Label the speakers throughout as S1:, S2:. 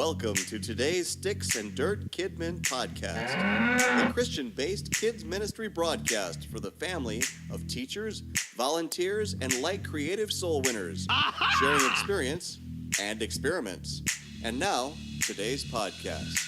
S1: Welcome to today's Sticks and Dirt Kidmin podcast, a Christian-based kids ministry broadcast for the family of teachers, volunteers, and light creative soul winners, sharing experience and experiments. And now, today's podcast.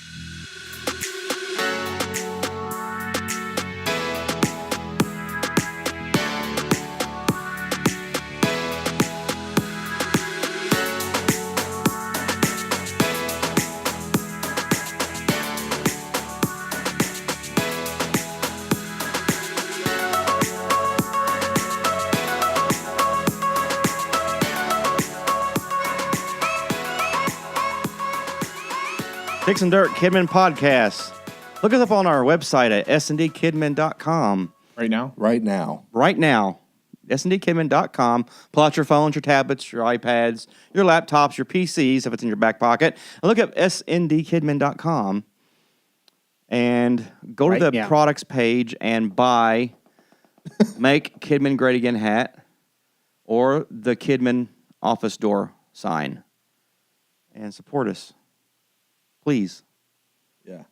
S2: Sticks and Dirt Kidmin podcast. Look us up on our website at SNDKidmin.com.
S3: Right now?
S2: Right now. SNDKidmin.com. Pull out your phones, your tablets, your iPads, your laptops, your PCs, if it's in your back pocket. And look up SNDKidmin.com and go to the products page and buy Make Kidmin Great Again hat or the Kidmin office door sign and support us. Please.
S3: Yeah.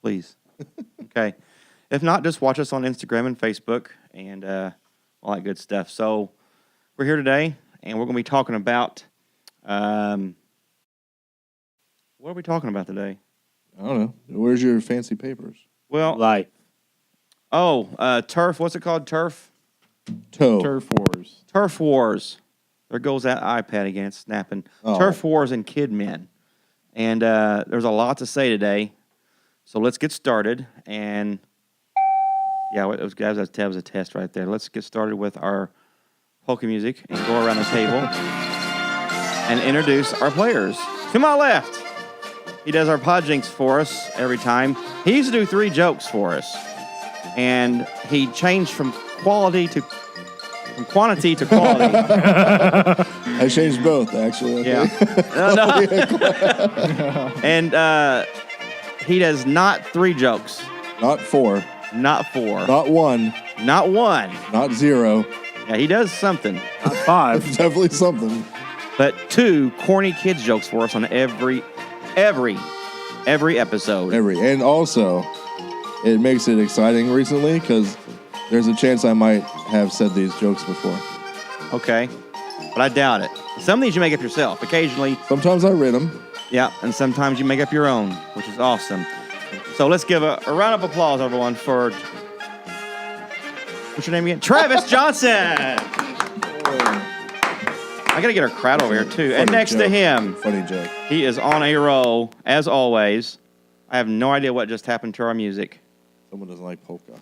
S2: Please. Okay. If not, just watch us on Instagram and Facebook and all that good stuff. So we're here today, and we're going to be talking about... what are we talking about today?
S3: I don't know. Where's your fancy papers?
S2: Well...
S4: Life.
S2: Oh, Turf. What's it called? Turf?
S3: Turf Wars.
S2: Turf Wars. There goes that iPad again. It's snapping. Oh. Turf Wars and Kidmin. And there's a lot to say today, so let's get started. And yeah, that was a test right there. Let's get started with our polka music and go around the table and introduce our players. To my left, he does our podjinks for us every time. He used to do 3 jokes for us, and he changed from quantity to quality.
S3: I changed both, actually.
S2: Yeah. No. And he does not 3 jokes.
S3: Not 4.
S2: Not 4.
S3: Not 1.
S2: Not 1.
S3: Not 0.
S2: Yeah, he does something.
S4: Not 5.
S3: Definitely something.
S2: But 2 corny kids jokes for us on every episode.
S3: And also, it makes it exciting recently because there's a chance I might have said these jokes before.
S2: Okay. But I doubt it. Some of these you make up yourself. Occasionally.
S3: Sometimes I read them.
S2: Yeah, and sometimes you make up your own, which is awesome. So let's give a round of applause, everyone, for... What's your name again? Travis Johnson! I got to get our crowd over here, too.
S3: Funny
S2: and next
S3: joke.
S2: to him...
S3: Funny joke.
S2: He is on a roll, as always. I have no idea what just happened to our music.
S3: Someone doesn't like polka.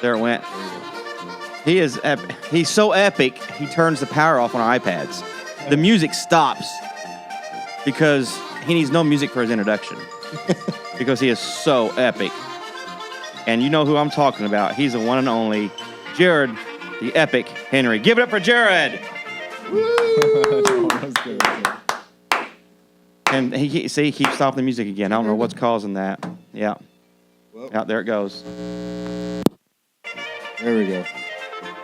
S2: There it went. He's so epic, he turns the power off on our iPads. The music stops because he needs no music for his introduction. Because he is so epic. And you know who I'm talking about. He's the one and only Jared, the epic Henry. Give it up for Jared! Woo! And he keeps stopping the music again. I don't know what's causing that. Yeah. Yeah, there it goes.
S3: There we go.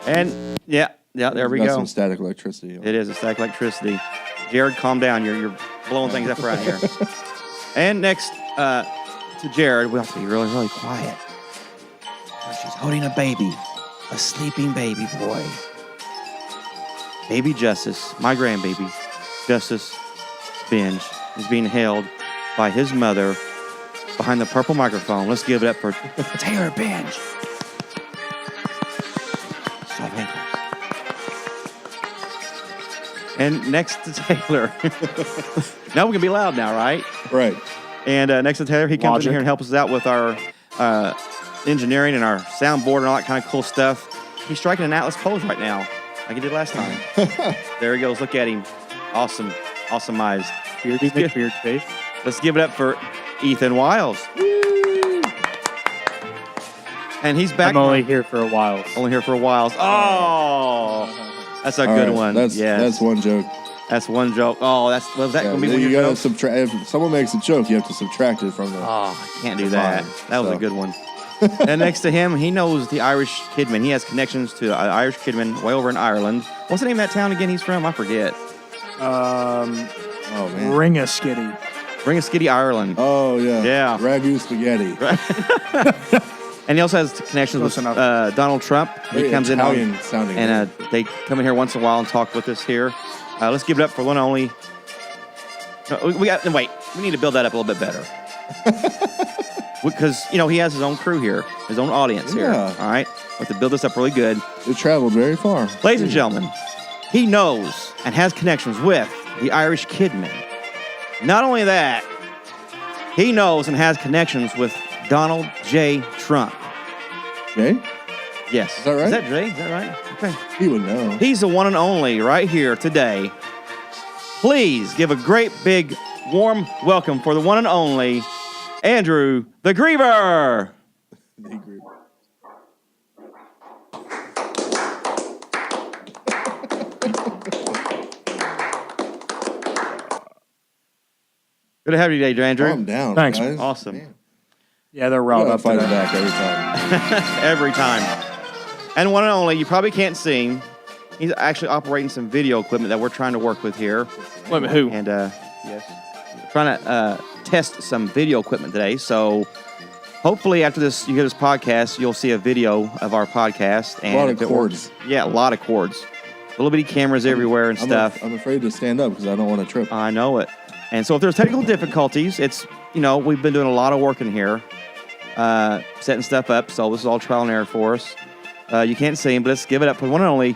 S2: And, yeah, there we go.
S3: Some static electricity.
S2: It is a static electricity. Jared, calm down. You're blowing things up right here. And next to Jared, we have to be really, really quiet. She's holding a baby, a sleeping baby boy. Baby Justice, my grandbaby, Justice Benj, is being held by his mother behind the purple microphone. Let's give it up for Taylor Benj. And next to Taylor, now we can be loud now, right?
S3: Right.
S2: And next to Taylor, he comes in here and helps us out with our engineering and our soundboard and all that kind of cool stuff. He's striking an Atlas pose right now, like he did last time. There he goes. Look at him. Awesome. Awesome eyes.
S4: Beardy McBeard face.
S2: Let's give it up for Ethan Wiles. Woo! And he's back.
S4: I'm only here for a while.
S2: Only here for a while. Oh! That's a good one.
S3: That's one joke.
S2: That's one joke. Oh, was that going to be one
S3: you
S2: of your
S3: gotta
S2: jokes?
S3: If someone makes a joke, you have to subtract it from the...
S2: Oh, I can't do that. That was a good one. And next to him, he knows the Irish Kidmin. He has connections to Irish Kidmin way over in Ireland. What's the name of that town again he's from? I forget.
S3: Oh, man.
S4: Ring a skitty.
S2: Ring a Skitty, Ireland.
S3: Oh, yeah.
S2: Yeah.
S3: Ragu spaghetti.
S2: And he also has connections with Donald Trump. He
S3: Very
S2: comes in
S3: Italian sounding.
S2: and they come in here once in a while and talk with us here. Let's give it up for one and only. No, wait. We need to build that up a little bit better. Because, he has his own crew here, his own audience here.
S3: Yeah.
S2: All right? We have to build this up really good.
S3: It traveled very far.
S2: Ladies and gentlemen, he knows and has connections with the Irish Kidmin. Not only that, he knows and has connections with Donald J. Trump.
S3: Jay?
S2: Yes.
S3: Is that right?
S2: Is that Jay? Is that right? Okay.
S3: He would know.
S2: He's the one and only right here today. Please give a great big warm welcome for the one and only Andrew the Griever. Good to have you today, Andrew.
S3: Calm down,
S4: Thanks.
S3: guys.
S2: Awesome.
S3: Man.
S4: Yeah, they're riled up
S3: Fight
S4: today.
S3: back every time.
S2: Every time. And one and only, you probably can't see him. He's actually operating some video equipment that we're trying to work with here.
S4: Wait a minute, who?
S2: And, yes, trying to test some video equipment today. So hopefully after this, you hear this podcast, you'll see a video of our podcast. And
S3: A lot
S2: if
S3: of
S2: it works-
S3: cords.
S2: Yeah, a lot of cords. Little bitty cameras everywhere and stuff.
S3: I'm afraid to stand up because I don't want to trip.
S2: I know it. And so if there's technical difficulties, it's, we've been doing a lot of work in here, setting stuff up. So this is all trial and error for us. You can't see him, but let's give it up for the one and only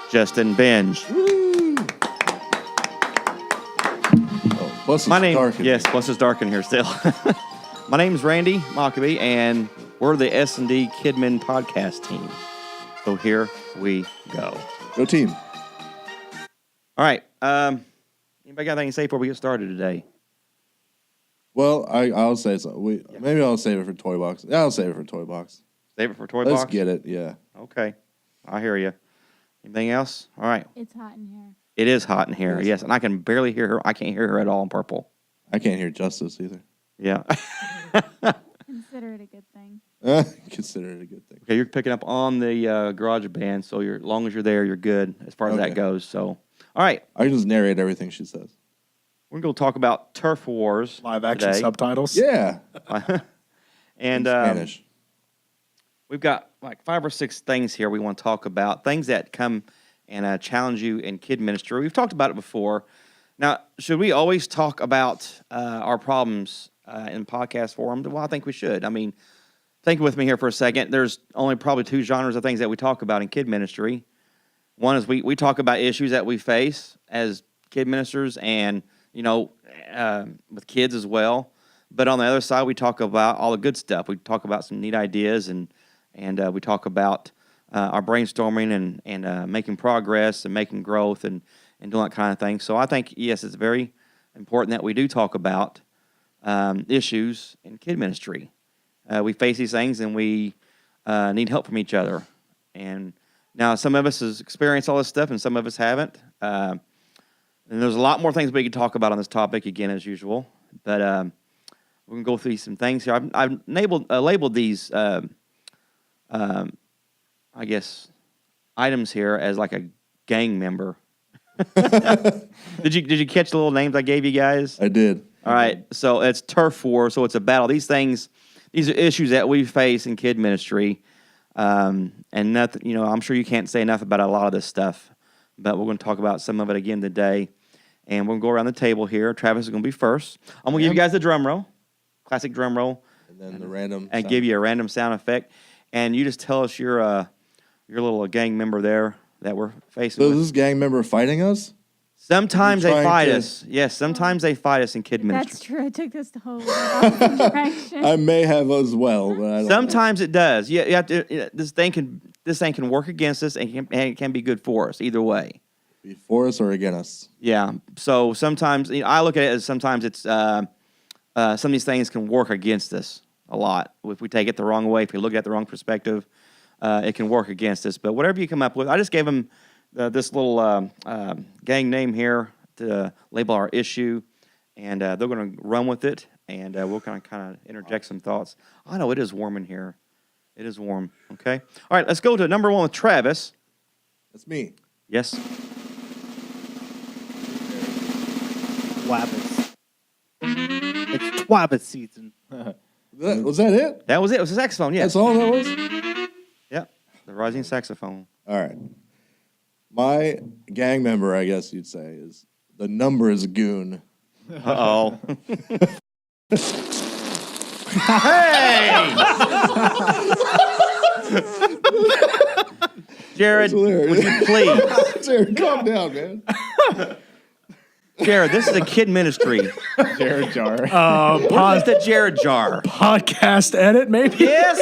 S2: Justin Binge.
S3: Woo! Oh, plus
S2: My
S3: it's
S2: name,
S3: dark in
S2: yes,
S3: here.
S2: plus it's dark in here still. My name's Randy Mockabee, and we're the SND Kidmin podcast team. So here we go.
S3: Go team.
S2: All right. Anybody got anything to say before we get started today?
S3: Well, I'll say something. Maybe I'll save it for Toy Box. Yeah, I'll save it for Toy Box.
S2: Save it for Toy
S3: Let's
S2: Box?
S3: get it, yeah.
S2: Okay. I hear you. Anything else? All right.
S5: It's hot in here.
S2: It is hot in here,
S3: It is
S2: yes.
S3: hot.
S2: And I can barely hear her. I can't hear her at all in purple.
S3: I can't hear Justice either.
S2: Yeah.
S5: Consider it a good thing.
S3: Consider it a good thing.
S2: Okay, you're picking up on the garage band, so as long as you're there, you're good as far as that
S3: Okay.
S2: goes. So, all right.
S3: I can just narrate everything she says.
S2: We're going to talk about turf wars
S4: Live action
S2: today.
S4: subtitles.
S3: Yeah.
S2: And
S3: In Spanish.
S2: we've got like 5 or 6 things here we want to talk about, things that come and challenge you in kid ministry. We've talked about it before. Now, should we always talk about our problems in podcast forums? Well, I think we should. I mean, think with me here for a second. There's only probably 2 genres of things that we talk about in kid ministry. One is we talk about issues that we face as kid ministers and, with kids as well. But on the other side, we talk about all the good stuff. We talk about some neat ideas and we talk about our brainstorming and making progress and making growth and doing that kind of thing. So I think, yes, it's very important that we do talk about issues in kid ministry. We face these things and we need help from each other. And now some of us has experienced all this stuff and some of us haven't. And there's a lot more things we could talk about on this topic, again, as usual. But we're going to go through some things here. I've labeled these, I guess, items here as like a gang member. Did you catch the little names I gave you guys?
S3: I did.
S2: All right, so it's turf war, so it's a battle. These are issues that we face in kid ministry, and nothing. I'm sure you can't say enough about a lot of this stuff, but we're going to talk about some of it again today, and we're going to go around the table here. Travis is going to be first. I'm going to give you guys the drum roll, classic drum roll,
S3: And then the random.
S2: and
S3: sound.
S2: give you a random sound effect, and you just tell us your little gang member there that we're facing.
S3: So
S2: with.
S3: is this gang member fighting us?
S2: Sometimes they
S3: trying
S2: fight
S3: to-
S2: us. Yes, sometimes they fight us in kid ministry.
S5: That's true. I took this the whole opposite direction.
S3: I may have as well, but I don't know.
S2: Sometimes it does. Yeah, you have to. This thing can work against us, and it can be good for us. Either way.
S3: Be for us or against us.
S2: Yeah. So sometimes I look at it as sometimes it's some of these things can work against us a lot if we take it the wrong way. If we look at it the wrong perspective, it can work against us. But whatever you come up with, I just gave them this little gang name here to label our issue, and they're going to run with it, and we'll kind of interject some thoughts. I know it is warm in here. It is warm. Okay. All right. Let's go to number 1 with Travis.
S3: That's me.
S2: Yes.
S6: Twabbits. It's Twabbit season.
S3: Was that it?
S2: That was it. It was a saxophone, yes.
S3: That's all that was?
S2: Yep. The rising saxophone.
S3: All right. My gang member, I guess you'd say, is the numbers goon.
S2: Uh-oh. Hey! Jared, would you please?
S3: Jared, calm down, man.
S2: Jared, this is a kid ministry.
S6: Jared Jar.
S2: Pause the Jared jar.
S4: Podcast edit, maybe?
S2: Yes.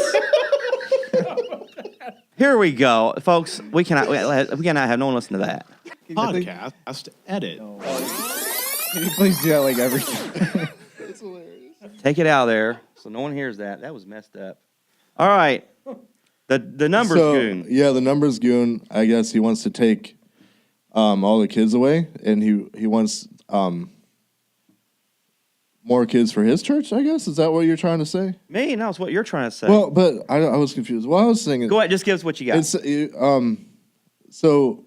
S2: Here we go, folks. We cannot have no one listen to that.
S7: Podcast edit.
S6: Can you please do that like every time?
S3: That's hilarious.
S2: Take it out of there so no one hears that. That was messed up. All right. The numbers goon.
S3: Yeah, the numbers goon. I guess he wants to take all the kids away, and he wants more kids for his church. I guess, is that what you're trying to say?
S2: Me? No, it's what you're trying to say.
S3: Well, but I was confused. Well, I was saying,
S2: go ahead. Just give us what you got.
S3: it's so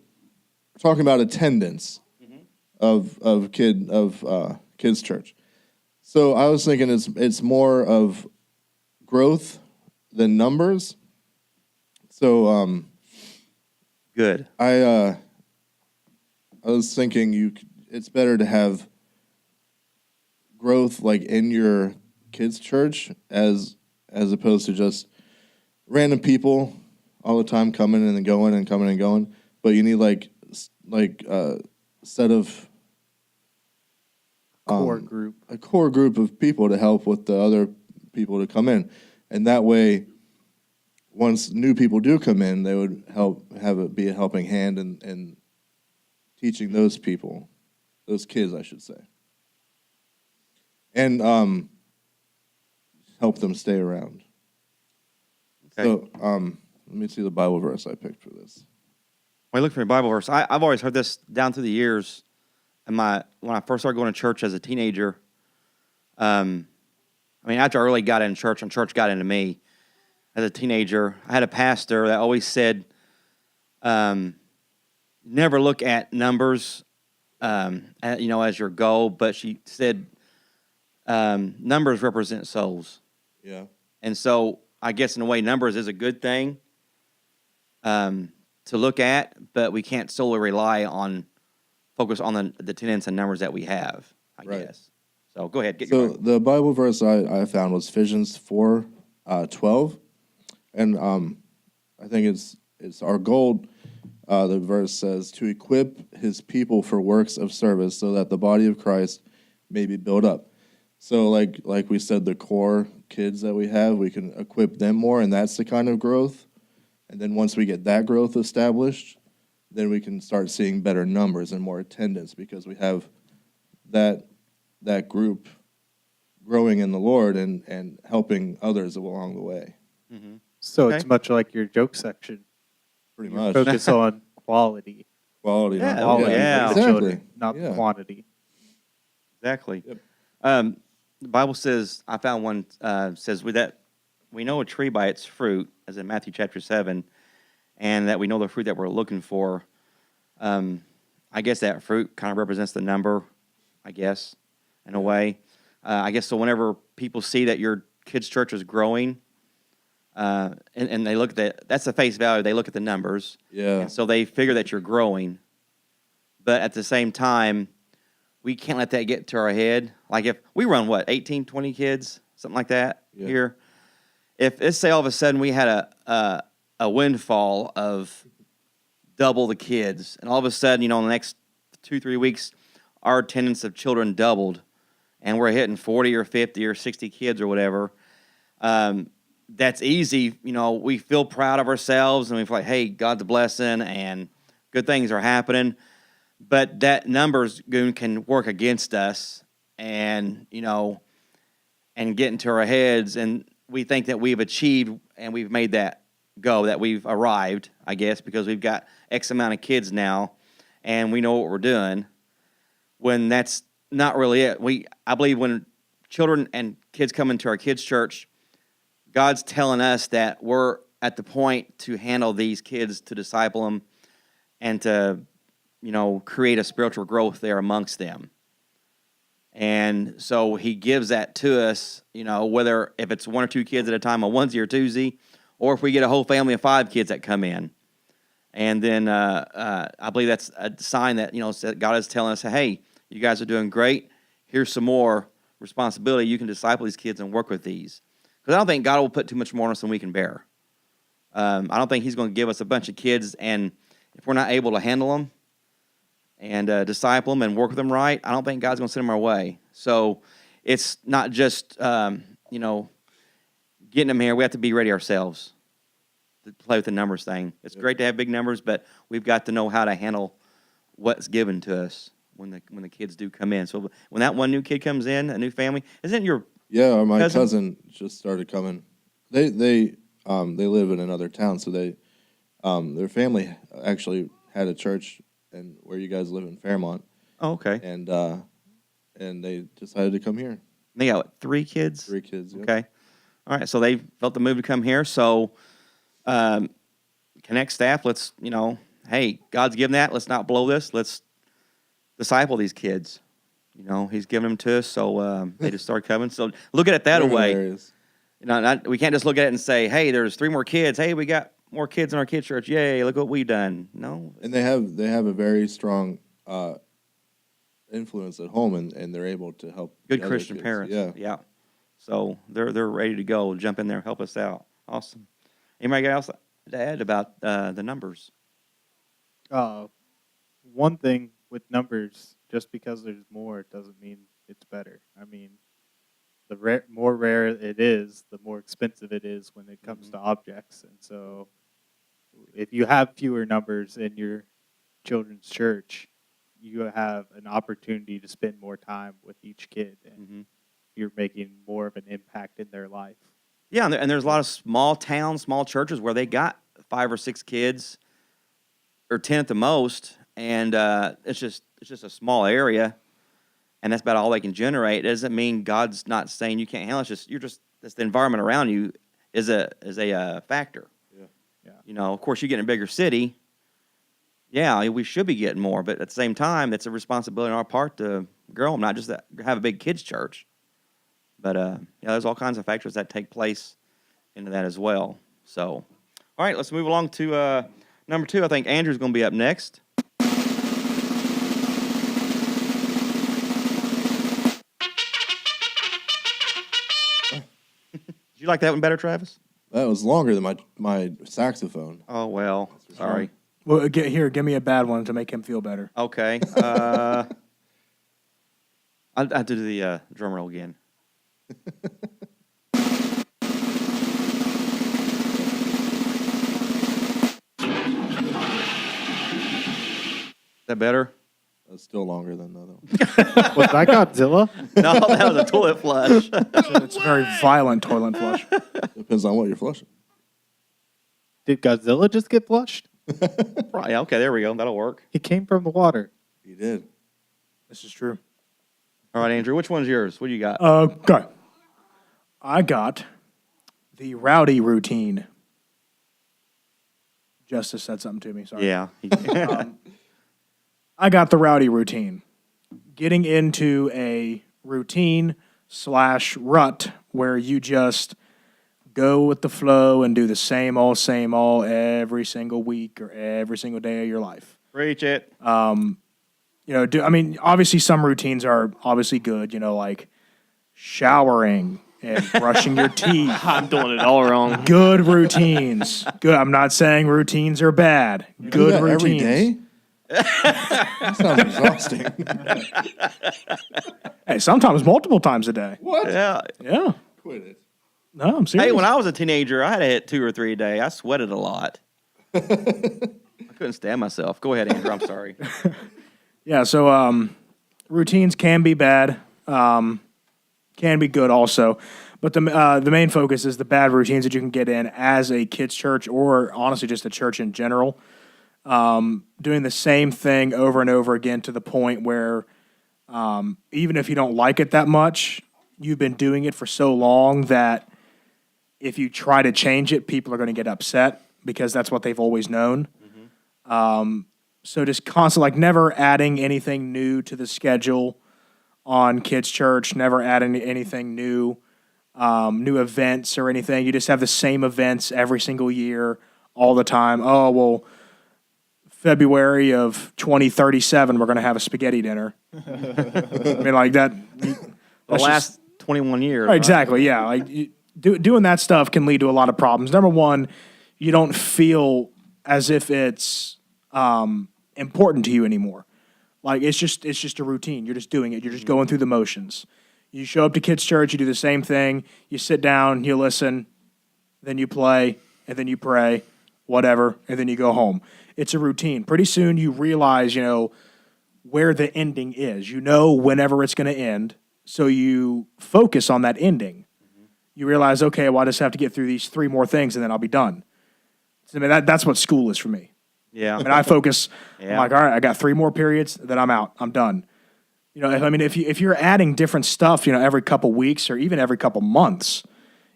S3: talking about attendance of kids church. So I was thinking it's more of growth than numbers. So
S2: Good.
S3: I was thinking it's better to have growth like in your kids' church as opposed to just random people all the time coming and going and coming and going. But you need like a set of a core group of people to help with the other people to come in, and that way, once new people do come in, they would have it be a helping hand in teaching those kids, I should say, and help them stay around.
S2: Okay.
S3: So let me see the Bible verse I picked for this.
S2: When I look for a Bible verse, I've always heard this down through the years. When I first started going to church as a teenager, after I really got in church and church got into me as a teenager, I had a pastor that always said, never look at numbers, as your goal, but she said, numbers represent souls.
S3: Yeah.
S2: And so I guess in a way, numbers is a good thing to look at, but we can't solely focus on the tenets and numbers that we have, I guess. So go ahead.
S3: So the Bible verse I found was Ephesians 4:12, and I think it's our goal. The verse says to equip His people for works of service, so that the body of Christ may be built up. So like we said, the core kids that we have, we can equip them more, and that's the kind of growth. And then once we get that growth established, then we can start seeing better numbers and more attendance because we have that group growing in the Lord and helping others along the way.
S2: Mm-hmm.
S6: So it's much like your joke section.
S3: Pretty much.
S6: Focus on quality.
S3: Quality.
S2: Yeah,
S3: not
S6: Quality
S2: yeah.
S6: for the
S3: Exactly.
S6: children, not
S3: Yeah.
S6: quantity.
S2: Exactly.
S3: Yep.
S2: The Bible says, I found one, says that we know a tree by its fruit, as in Matthew chapter 7, and that we know the fruit that we're looking for. I guess that fruit kind of represents the number, I guess, in a way. I guess so whenever people see that your kid's church is growing, and they look at that's the face value, they look at the numbers.
S3: Yeah.
S2: And so they figure that you're growing. But at the same time, we can't let that get to our head. Like if we run, 18, 20 kids, something like that here. If let's say all of a sudden we had a windfall of double the kids, and all of a sudden, in the next 2-3 weeks, our attendance of children doubled, and we're hitting 40 or 50 or 60 kids or whatever, that's easy. We feel proud of ourselves, and we feel like, hey, God's a blessing, and good things are happening. But that numbers goon can work against us, and and get into our heads, and we think that we've achieved and we've made that go, that we've arrived, I guess, because we've got X amount of kids now, and we know what we're doing. When that's not really it. I believe when children and kids come into our kids' church, God's telling us that we're at the point to handle these kids, to disciple them, and to create a spiritual growth there amongst them. And so he gives that to us, whether if it's one or two kids at a time, a onesie or twosie, or if we get a whole family of 5 kids that come in. And then I believe that's a sign that, God is telling us, hey, you guys are doing great. Here's some more responsibility. You can disciple these kids and work with these. Because I don't think God will put too much more on us than we can bear. I don't think he's going to give us a bunch of kids, and if we're not able to handle them and disciple them and work with them right, I don't think God's going to send them our way. So it's not just, getting them here. We have to be ready ourselves to play with the numbers thing. It's great to have big numbers, but we've got to know how to handle what's given to us when the kids do come in. So when that one new kid comes in, a new family, isn't it your
S3: Yeah, my
S2: cousin?
S3: cousin just started coming. They live in another town, so their family actually had a church and where you guys live in Fairmont.
S2: Oh, okay.
S3: And they decided to come here.
S2: They got, 3 kids?
S3: 3 kids. Yep.
S2: Okay. All right, so they felt the move to come here. So Connect staff, let's, hey, God's given that. Let's not blow this. Let's disciple these kids. He's given them to us, so they just start coming. So look at it that way. We can't just look at it and say, hey, there's 3 more kids. Hey, we got more kids in our kids' church. Yay, look what we've done. No.
S3: And they have a very strong influence at home, and they're able to help
S2: Good
S3: the other
S2: Christian
S3: kids.
S2: parents. Yeah. So they're ready to go. Jump in there, help us out. Awesome. Anybody else to add about the numbers?
S6: One thing with numbers, just because there's more doesn't mean it's better. I mean, the more rare it is, the more expensive it is when it comes to objects. And so if you have fewer numbers in your children's church, you have an opportunity to spend more time with each kid, and you're making more of an impact in their life.
S2: Yeah, and there's a lot of small towns, small churches where they got 5 or 6 kids, or 10 at the most, and it's just a small area, and that's about all they can generate. It doesn't mean God's not saying you can't handle it. It's just that's the environment around you is a factor. Yeah. Of course, you get in a bigger city. Yeah, we should be getting more, but at the same time, that's a responsibility on our part to grow them, not just have a big kids' church. But there's all kinds of factors that take place into that as well. So, all right, let's move along to number 2. I think Andrew's going to be up next. Did you like that one better, Travis?
S3: That was longer than my saxophone.
S2: Oh, well, sorry.
S4: Well, give me a bad one to make him feel better.
S2: Okay. I'll do the drum roll again. Is that better?
S3: That's still longer than the other one.
S6: Was that Godzilla?
S2: No, that was a toilet flush.
S4: It's a very violent toilet flush.
S3: Depends on what you're flushing.
S6: Did Godzilla just get flushed?
S2: Right, okay, there we go. That'll work.
S6: He came from the water.
S3: You did.
S4: This is true.
S2: All right, Andrew, which one's yours? What do you got?
S4: Okay. I got the rowdy routine. Justice said something to me. Sorry.
S2: Yeah.
S4: I got the rowdy routine. Getting into a routine / rut where you just go with the flow and do the same all every single week or every single day of your life.
S2: Preach it.
S4: Obviously some routines are obviously good, like showering and brushing your teeth.
S8: I'm doing it all wrong.
S4: Good routines. Good. I'm not saying routines are bad.
S3: You
S4: Good
S3: do that
S4: routines.
S3: every day? That sounds exhausting.
S4: Hey, sometimes multiple times a day.
S3: What?
S2: Yeah.
S4: Yeah.
S3: Quit it.
S4: No, I'm serious.
S2: Hey, when I was a teenager, I had to hit 2 or 3 a day. I sweated a lot. I couldn't stand myself. Go ahead, Andrew. I'm sorry.
S4: Yeah, so routines can be bad, can be good also. But the main focus is the bad routines that you can get in as a kid's church or honestly just a church in general. Doing the same thing over and over again to the point where even if you don't like it that much, you've been doing it for so long that if you try to change it, people are going to get upset because that's what they've always known. So just constantly, never adding anything new to the schedule on kids' church, never add anything new, new events or anything. You just have the same events every single year, all the time. Oh, well, February of 2037, we're going to have a spaghetti dinner. I mean, like that.
S2: The last 21 years.
S4: Right, exactly, yeah. Like doing that stuff can lead to a lot of problems. Number one, you don't feel as if it's important to you anymore. Like it's just a routine. You're just doing it. You're just going through the motions. You show up to kids' church, you do the same thing. You sit down, you listen, then you play, and then you pray, whatever, and then you go home. It's a routine. Pretty soon you realize, where the ending is. You know whenever it's going to end, so you focus on that ending. You realize, okay, well, I just have to get through these 3 more things, and then I'll be done. So, I mean, that's what school is for me.
S2: Yeah.
S4: I mean, I focus.
S2: Yeah.
S4: I'm like, all right, I got 3 more periods, then I'm out. I'm done. If you're adding different stuff, every couple weeks or even every couple months,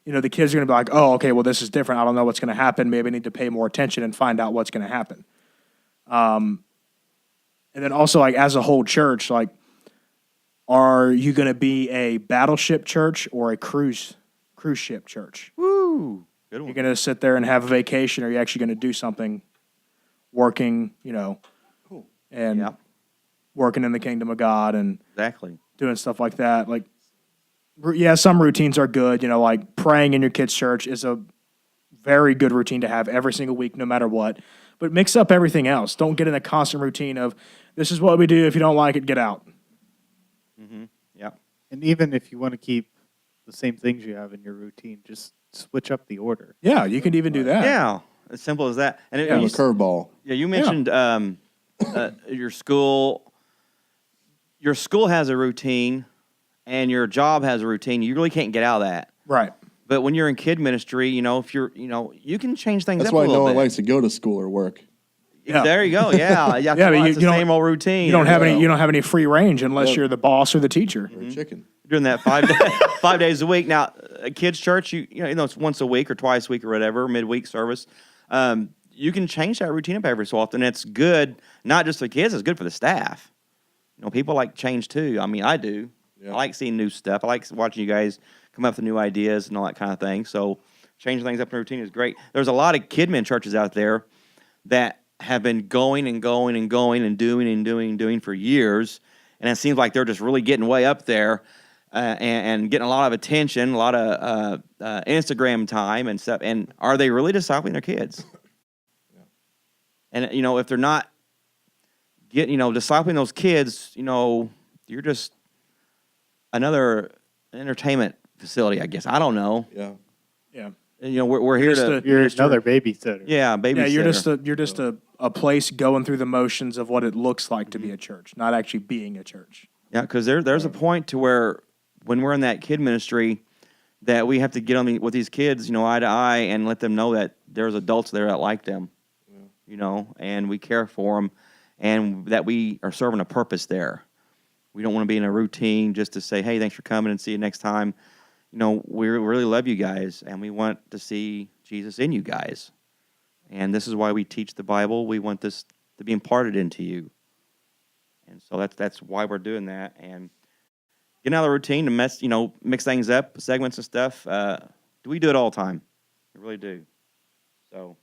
S4: the kids are going to be like, oh, okay, well, this is different. I don't know what's going to happen. Maybe I need to pay more attention and find out what's going to happen. And then also, like, as a whole church, like, are you going to be a battleship church or a cruise ship church?
S2: Woo. Good one.
S4: You're going to sit there and have a vacation, or are you actually going to do something, working, and
S2: Yep.
S4: working in the kingdom of God and
S2: Exactly.
S4: doing stuff like that. Like, yeah, some routines are good. Like praying in your kids' church is a very good routine to have every single week, no matter what. But mix up everything else. Don't get in a constant routine of, this is what we do. If you don't like it, get out.
S2: Mm-hmm. Yeah.
S6: And even if you want to keep the same things you have in your routine, just switch up the order.
S4: Yeah, you can even do that.
S2: Yeah. As simple as that. And
S3: Kind of a curveball.
S2: Yeah, you mentioned your school. Your school has a routine, and your job has a routine. You really can't get out of that.
S4: Right.
S2: But when you're in kid ministry, if you're, you can change things
S3: That's
S2: up
S3: why
S2: a
S3: no
S2: little
S3: one
S2: bit.
S3: likes to go to school or work.
S4: Yeah.
S2: There you go. Yeah.
S4: Yeah,
S2: But
S4: but
S2: it's the same old routine.
S4: You don't have any. You don't have any free range unless
S3: Yep.
S4: you're the boss or the teacher.
S3: Or chicken.
S2: Doing that 5 days a week. Now, a kids' church, it's once a week or twice a week or whatever, midweek service. You can change that routine up every so often. It's good, not just for kids, it's good for the staff. People like change too. I mean, I do.
S3: Yeah.
S2: I like seeing new stuff. I like watching you guys come up with new ideas and all that kind of thing. So changing things up in routine is great. There's a lot of Kidmin churches out there that have been going and going and going and doing for years. And it seems like they're just really getting way up there. And getting a lot of attention, a lot of Instagram time and stuff. And are they really discipling their kids? Yeah. And if they're not discipling those kids, you're just another entertainment facility, I guess. I don't know.
S3: Yeah.
S4: Yeah.
S2: And, we're here to.
S6: You're another babysitter.
S2: Yeah, babysitter.
S4: Yeah, you're just a place going through the motions of what it looks like to be a church, not actually being a church.
S2: Yeah, because there's a point to where when we're in that kid ministry, that we have to get on with these kids, eye to eye, and let them know that there's adults there that like them, and we care for them, and that we are serving a purpose there. We don't want to be in a routine just to say, hey, thanks for coming and see you next time. We really love you guys, and we want to see Jesus in you guys. And this is why we teach the Bible. We want this to be imparted into you. And so that's why we're doing that. And getting out of the routine to mix things up, segments and stuff. We do it all the time. We really do. So,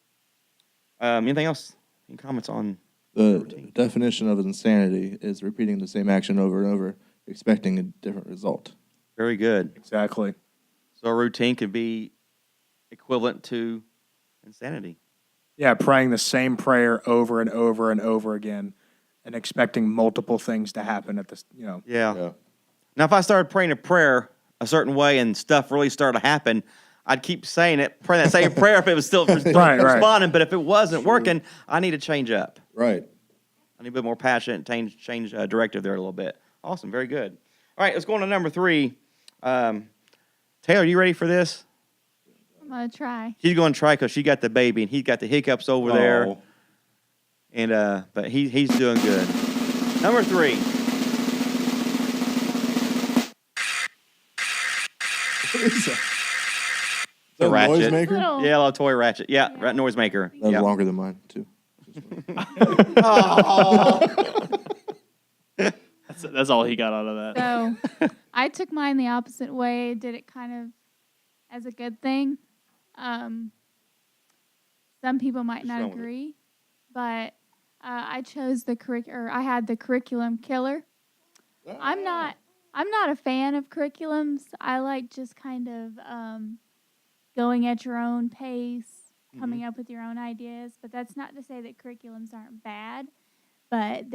S2: anything else? Any comments on
S3: The
S2: routine?
S3: definition of insanity is repeating the same action over and over, expecting a different result.
S2: Very good.
S4: Exactly.
S2: So a routine could be equivalent to insanity.
S4: Yeah, praying the same prayer over and over and over again, and expecting multiple things to happen at this.
S2: Yeah.
S3: Yeah.
S2: Now, if I started praying a prayer a certain way and stuff really started to happen, I'd keep saying it, praying that same prayer if it was still
S4: Right.
S2: responding. But if it wasn't working, I need to change up.
S3: Right.
S2: I need a bit more passionate, change directive there a little bit. Awesome, very good. All right, let's go on to number 3. Taylor, are you ready for this?
S5: I'm going to try.
S2: She's going to try because she got the baby and he's got the hiccups over there.
S3: Oh.
S2: And but he's doing good. Number 3.
S3: What is that?
S2: The
S3: Is that a
S2: ratchet.
S3: noisemaker?
S5: Little.
S2: Yeah, a little toy ratchet. Yeah,
S5: Yeah.
S2: noisemaker.
S3: That was
S2: Yeah.
S3: longer than mine, too.
S6: That's all he got out of that.
S5: So I took mine the opposite way, did it kind of as a good thing. Some people might not agree, but I chose I had the curriculum killer. I'm not a fan of curriculums. I like just kind of going at your own pace, coming up with your own ideas. But that's not to say that curriculums aren't bad, but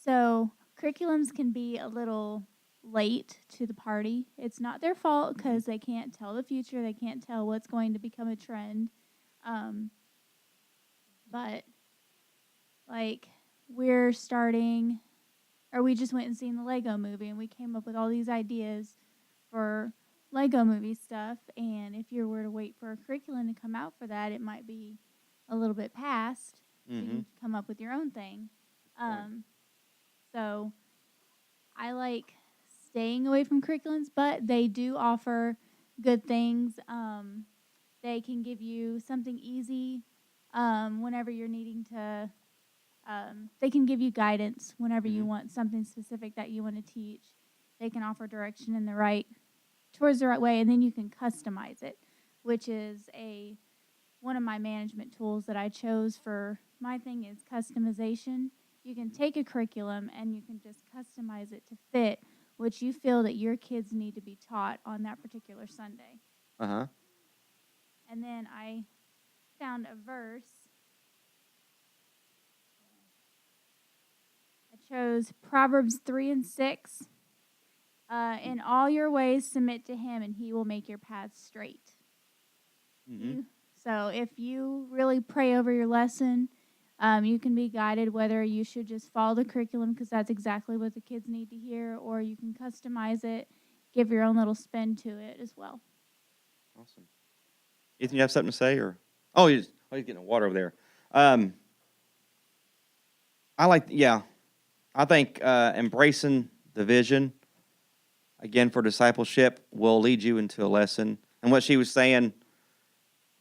S5: so curriculums can be a little late to the party. It's not their fault because they can't tell the future. They can't tell what's going to become a trend. But like we just went and seen the Lego movie, and we came up with all these ideas for Lego movie stuff. And if you were to wait for a curriculum to come out for that, it might be a little bit past. So you can come up with your own thing. So I like staying away from curriculums, but they do offer good things. They can give you something easy whenever you're needing to. They can give you guidance whenever you want something specific that you want to teach. They can offer direction in towards the right way, and then you can customize it, which is one of my management tools that I chose for my thing is customization. You can take a curriculum and you can just customize it to fit what you feel that your kids need to be taught on that particular Sunday.
S2: Uh-huh.
S5: And then I found a verse. I chose Proverbs 3:6. In all your ways submit to him, and he will make your paths straight. So if you really pray over your lesson, you can be guided whether you should just follow the curriculum because that's exactly what the kids need to hear, or you can customize it, give your own little spin to it as well.
S2: Awesome. Ethan, you have something to say? He's getting water over there. I think embracing the vision, again, for discipleship will lead you into a lesson. And what she was saying,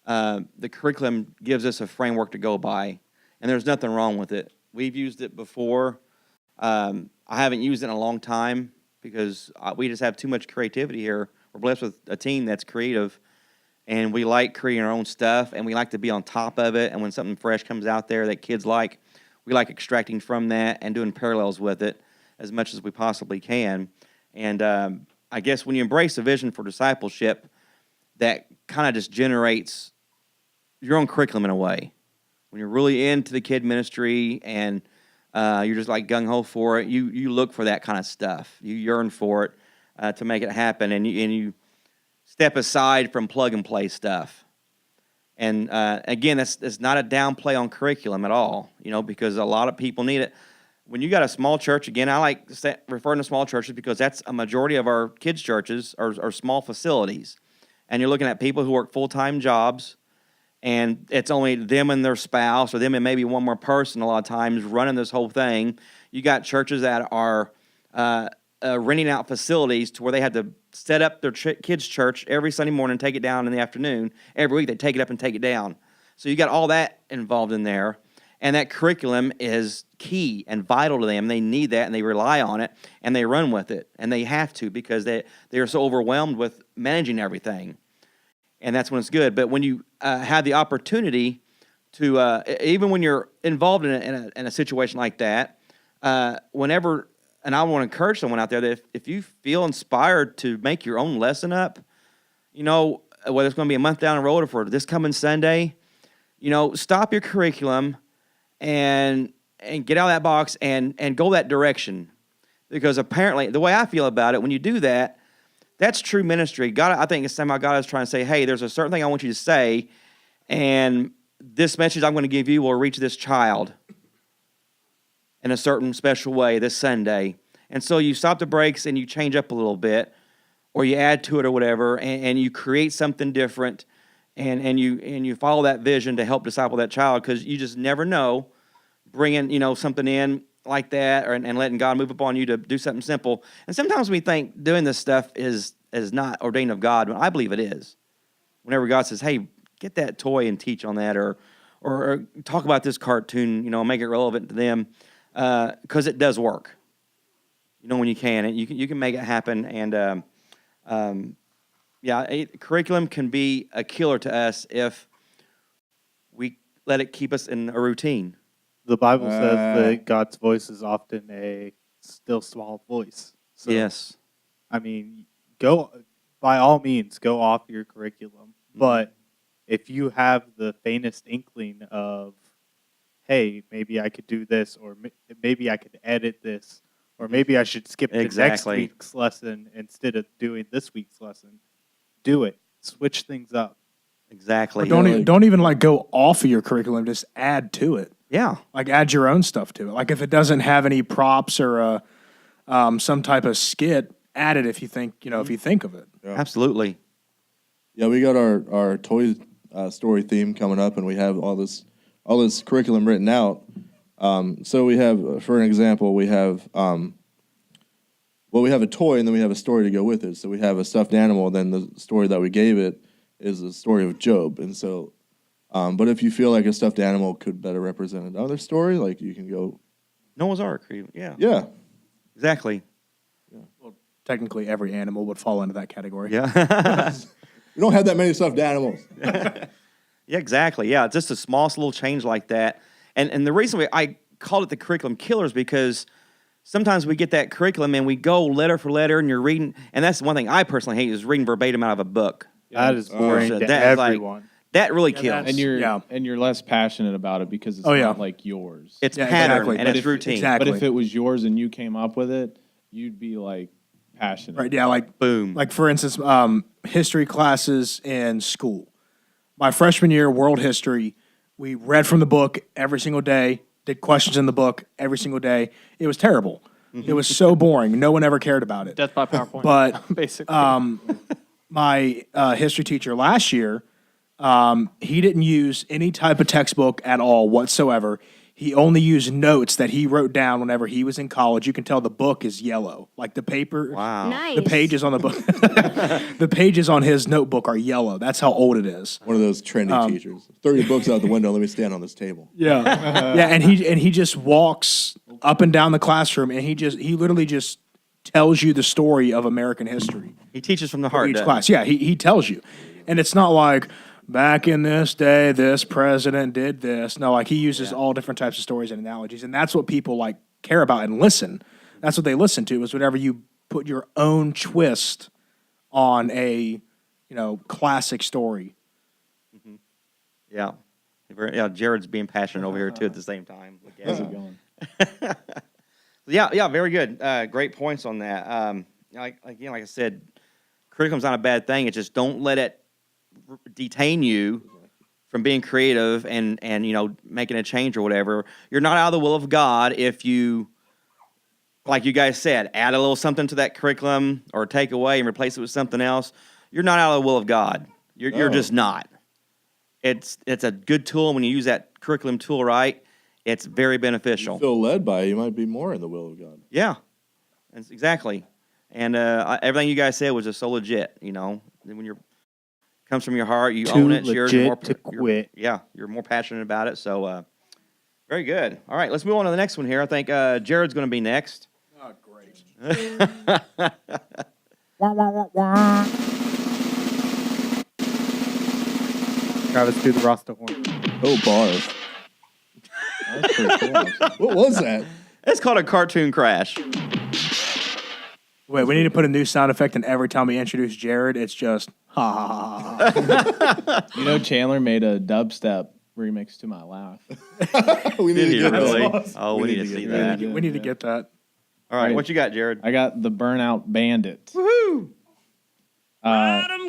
S2: the curriculum gives us a framework to go by, and there's nothing wrong with it. We've used it before. I haven't used it in a long time because we just have too much creativity here. We're blessed with a team that's creative, and we like creating our own stuff, and we like to be on top of it. And when something fresh comes out there that kids like, we like extracting from that and doing parallels with it as much as we possibly can. And I guess when you embrace a vision for discipleship, that kind of just generates your own curriculum in a way. When you're really into the kid ministry and you're just like gung-ho for it, you look for that kind of stuff. You yearn for it to make it happen, and you step aside from plug-and-play stuff. And again, that's not a downplay on curriculum at all, because a lot of people need it. When you got a small church, again, I like referring to small churches because that's a majority of our kids' churches are small facilities. And you're looking at people who work full-time jobs, and it's only them and their spouse or them and maybe one more person a lot of times running this whole thing. You got churches that are renting out facilities to where they have to set up their kids' church every Sunday morning and take it down in the afternoon. Every week they take it up and take it down. So you got all that involved in there. And that curriculum is key and vital to them. They need that, and they rely on it, and they run with it. And they have to because they are so overwhelmed with managing everything. And that's when it's good. But when you have the opportunity to, even when you're involved in a situation like that, whenever, and I want to encourage someone out there that if you feel inspired to make your own lesson up, whether it's going to be a month down the road or for this coming Sunday, stop your curriculum and get out of that box and go that direction. Because apparently, the way I feel about it, when you do that, that's true ministry. God, I think it's somehow God is trying to say, hey, there's a certain thing I want you to say, and this message I'm going to give you will reach this child in a certain special way this Sunday. And so you stop the brakes and you change up a little bit, or you add to it or whatever, and you create something different, and you follow that vision to help disciple that child, because you just never know, bringing something in like that and letting God move upon you to do something simple. And sometimes we think doing this stuff is not ordained of God, but I believe it is. Whenever God says, hey, get that toy and teach on that, or talk about this cartoon, make it relevant to them, because it does work. when you can, and you can make it happen. And curriculum can be a killer to us if we let it keep us in a routine.
S6: The Bible says that God's voice is often a still small voice. So,
S2: Yes.
S6: I mean, by all means, go off your curriculum. But if you have the faintest inkling of, hey, maybe I could do this, or maybe I could edit this, or maybe I should skip the next week's lesson instead of doing this week's lesson, do it. Switch things up.
S2: Exactly.
S4: Or don't even like go off of your curriculum. Just add to it.
S2: Yeah.
S4: Like add your own stuff to it. Like if it doesn't have any props or some type of skit, add it if you think if you think of it.
S3: Yeah.
S2: Absolutely.
S3: Yeah, we got our Toy Story theme coming up, and we have all this curriculum written out. So we have, for an example, we have we have a toy, and then we have a story to go with it. So we have a stuffed animal, and then the story that we gave it is the story of Job. And so, but if you feel like a stuffed animal could better represent another story, like you can go
S2: Noah's Ark. Yeah.
S3: Yeah.
S2: Exactly.
S4: Well, technically, every animal would fall into that category.
S2: Yeah.
S3: We don't have that many stuffed animals.
S2: Yeah, exactly. Yeah, just a smallest little change like that. And the reason I called it the curriculum killer is because sometimes we get that curriculum and we go letter for letter and you're reading, and that's one thing I personally hate is reading verbatim out of a book.
S6: That is boring to
S2: That is
S6: everyone.
S2: that really kills.
S8: And you're less passionate about it because it's not like yours.
S2: It's pattern and
S8: but
S2: it's routine.
S4: Exactly.
S8: But if it was yours and you came up with it, you'd be like passionate.
S4: Right, yeah, like
S2: boom.
S4: Like for instance, history classes in school. My freshman year, world history, we read from the book every single day, did questions in the book every single day. It was terrible. It was so boring. No one ever cared about it.
S9: Death by PowerPoint.
S4: But
S9: basically.
S4: my history teacher last year, he didn't use any type of textbook at all whatsoever. He only used notes that he wrote down whenever he was in college. You can tell the book is yellow. Like the paper,
S2: Wow.
S10: Nice.
S4: the pages on the book, the pages on his notebook are yellow. That's how old it is.
S3: One of those trendy teachers. 30 books out the window. Let me stand on this table.
S4: Yeah, yeah, and he just walks up and down the classroom, and he literally just tells you the story of American history.
S2: He teaches from the
S4: For
S2: heart.
S4: each
S2: doesn't
S4: class. Yeah, he tells you, and it's not like back in this day, this president did this. No, like he uses all different types of stories and analogies, and that's what people like care about and listen. That's what they listen to is whenever you put your own twist on a classic story.
S2: he? Yeah. Yeah, Jared's being passionate over here too at the same time.
S8: How's it going?
S2: Yeah, very good. Great points on that. Like I said, curriculum's not a bad thing. It's just don't let it detain you from being creative and making a change or whatever. You're not out of the will of God if you, like you guys said, add a little something to that curriculum or take away and replace it with something else. You're not out of the will of God. You're just not. It's a good tool when you use that curriculum tool right. It's very beneficial.
S3: You feel led by it, you might be more in the will of God.
S2: Yeah, that's exactly. And everything you guys said was just so legit. When you're comes from your heart, you own it. It's yours. You're more,
S6: to quit.
S2: you're more passionate about it. So, very good. All right, let's move on to the next one here. I think Jared's going to be next.
S4: Oh, great.
S6: Travis, do the Rasta horn.
S3: Oh, bars.
S8: That's pretty cool. actually.
S3: What was that?
S2: It's called a cartoon crash.
S4: Wait, we need to put a new sound effect in every time we introduce Jared. It's just ha ha ha ha.
S8: You know, Chandler made a dubstep remix to my laugh.
S3: We need to get
S2: really?
S3: that.
S2: Oh, we need to see that.
S4: We need to get that.
S2: All right, what you got, Jared?
S8: I got the Burnout Bandit.
S2: Woohoo!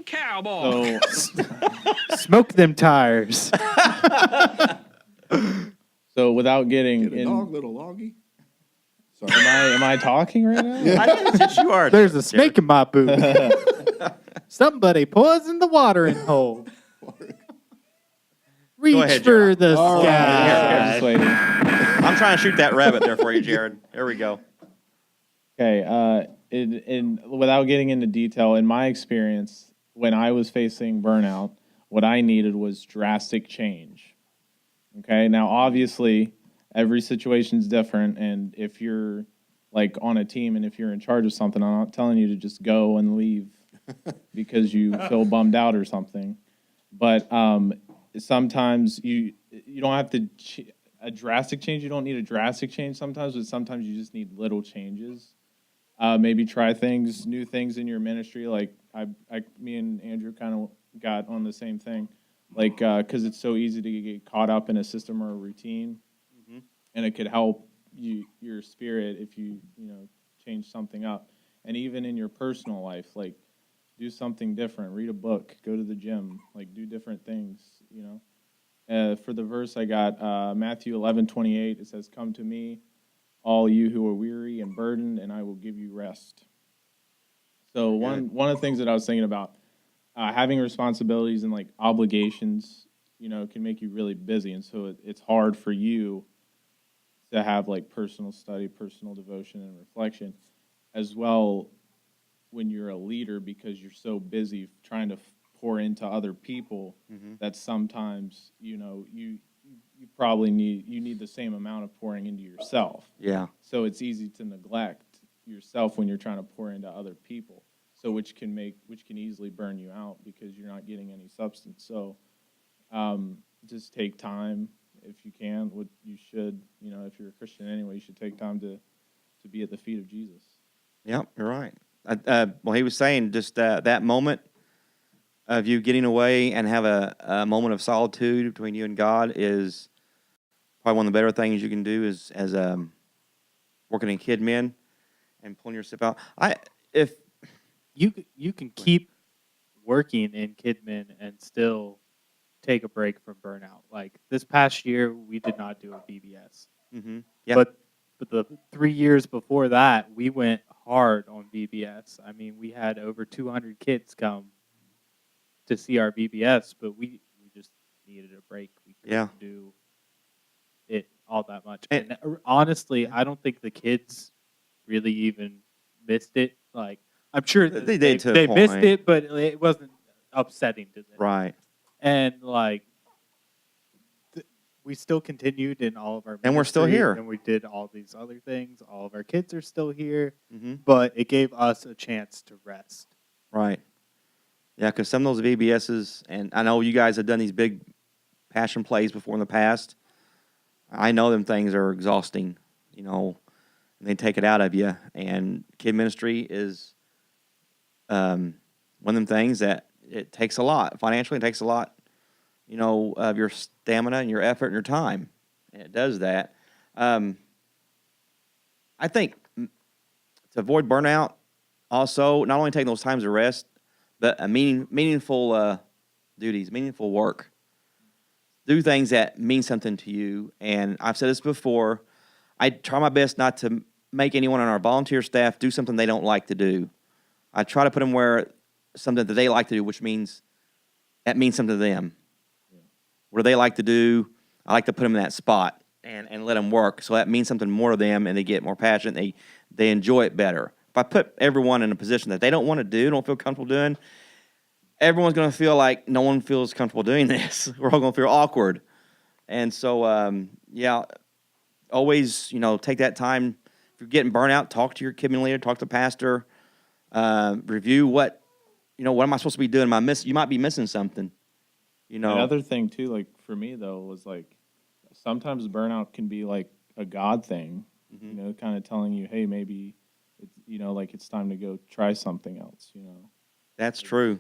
S9: Cowboy.
S8: So,
S6: Smoke them tires.
S8: so without getting
S3: Get a
S8: in,
S3: dog, little loggy. Sorry.
S8: am I talking right now?
S2: I think that's what you are.
S6: There's a snake in my boot. Somebody poisoned the watering hole. Reach
S2: ahead,
S6: for the
S8: I'm
S6: sky.
S8: just waiting.
S2: I'm trying to shoot that rabbit there for you, Jared. There we go.
S8: Okay, without getting into detail, in my experience, when I was facing burnout, what I needed was drastic change. Okay, now obviously every situation's different, and if you're like on a team, and if you're in charge of something, I'm not telling you to just go and leave because you feel bummed out or something. But sometimes you don't have to a drastic change. You don't need a drastic change sometimes, but sometimes you just need little changes. Maybe try new things in your ministry. Like me and Andrew kind of got on the same thing, like because it's so easy to get caught up in a system or a routine, and it could help your spirit if you change something up. And even in your personal life, like do something different, read a book, go to the gym, like do different things. For the verse I got Matthew 11:28. It says, "Come to me, all you who are weary and burdened, and I will give you rest." So one of the things that I was thinking about, having responsibilities and like obligations, can make you really busy, and so it's hard for you to have like personal study, personal devotion, and reflection as well when you're a leader, because you're so busy trying to pour into other people that sometimes you probably need the same amount of pouring into yourself.
S2: Yeah.
S8: So it's easy to neglect yourself when you're trying to pour into other people. So which can easily burn you out because you're not getting any substance. So just take time if you can. What you should, if you're a Christian anyway, you should take time to be at the feet of Jesus.
S2: Yep, you're right. Well, he was saying just that moment of you getting away and have a moment of solitude between you and God is probably one of the better things you can do as working in Kidmin and pulling yourself out. If
S6: you can keep working in Kidmin and still take a break from burnout. Like this past year, we did not do a BBS.
S2: Yeah.
S6: But the 3 years before that, we went hard on BBS. I mean, we had over 200 kids come to see our BBS, but we just needed a break. We couldn't do it all that much. And honestly, I don't think the kids really even missed it. Like, I'm sure
S2: they did to a
S6: they
S2: point.
S6: missed it, but it wasn't upsetting to them.
S2: Right.
S6: And like, we still continued in all of our ministry,
S2: and we're still here.
S6: And we did all these other things. All of our kids are still here,
S2: Mm-hmm.
S6: but it gave us a chance to rest.
S2: Right. Yeah, because some of those VBSs, and I know you guys have done these big passion plays before in the past. I know them things are exhausting, and they take it out of you. And kid ministry is one of them things that it takes a lot. Financially, it takes a lot, of your stamina and your effort and your time. And it does that. I think to avoid burnout, also, not only taking those times of rest, but a meaningful duties, meaningful work. Do things that mean something to you. And I've said this before, I try my best not to make anyone on our volunteer staff do something they don't like to do. I try to put them where something that they like to do, which means that means something to them. Yeah. What do they like to do? I like to put them in that spot and let them work. So that means something more to them, and they get more passionate. They enjoy it better. If I put everyone in a position that they don't want to do, don't feel comfortable doing, everyone's going to feel like no one feels comfortable doing this. We're all going to feel awkward. And so, always, take that time. If you're getting burnt out, talk to your Kidmin leader, talk to the pastor, review what am I supposed to be doing? You might be missing something.
S8: Another thing too, like for me though, was like sometimes burnout can be like a God thing, kind of telling you, hey, maybe it's time to go try something else.
S2: That's true.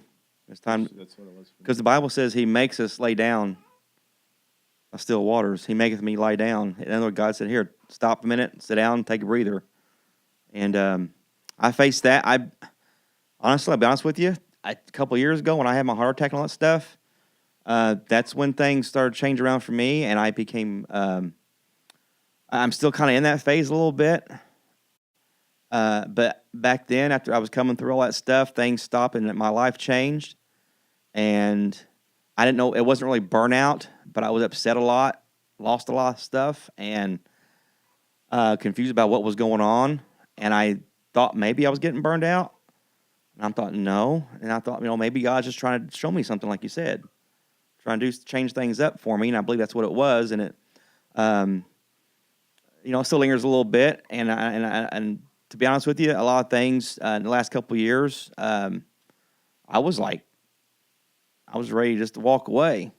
S2: It's time.
S8: That's what it was.
S2: Because the Bible says He makes us lay down by still waters. He maketh me lie down. In other words, God said, "Here, stop a minute, sit down, take a breather." And I faced that. Honestly, I'll be honest with you. A couple of years ago, when I had my heart attack and all that stuff, that's when things started changing around for me, and I became. I'm still kind of in that phase a little bit. But back then, after I was coming through all that stuff, things stopped and my life changed. And I didn't know, it wasn't really burnout, but I was upset a lot, lost a lot of stuff, and confused about what was going on. And I thought maybe I was getting burned out. And I thought, no. And I thought, maybe God's just trying to show me something, like you said, trying to change things up for me. And I believe that's what it was. And it, still lingers a little bit. And to be honest with you, a lot of things in the last couple of years, I was ready just to walk away.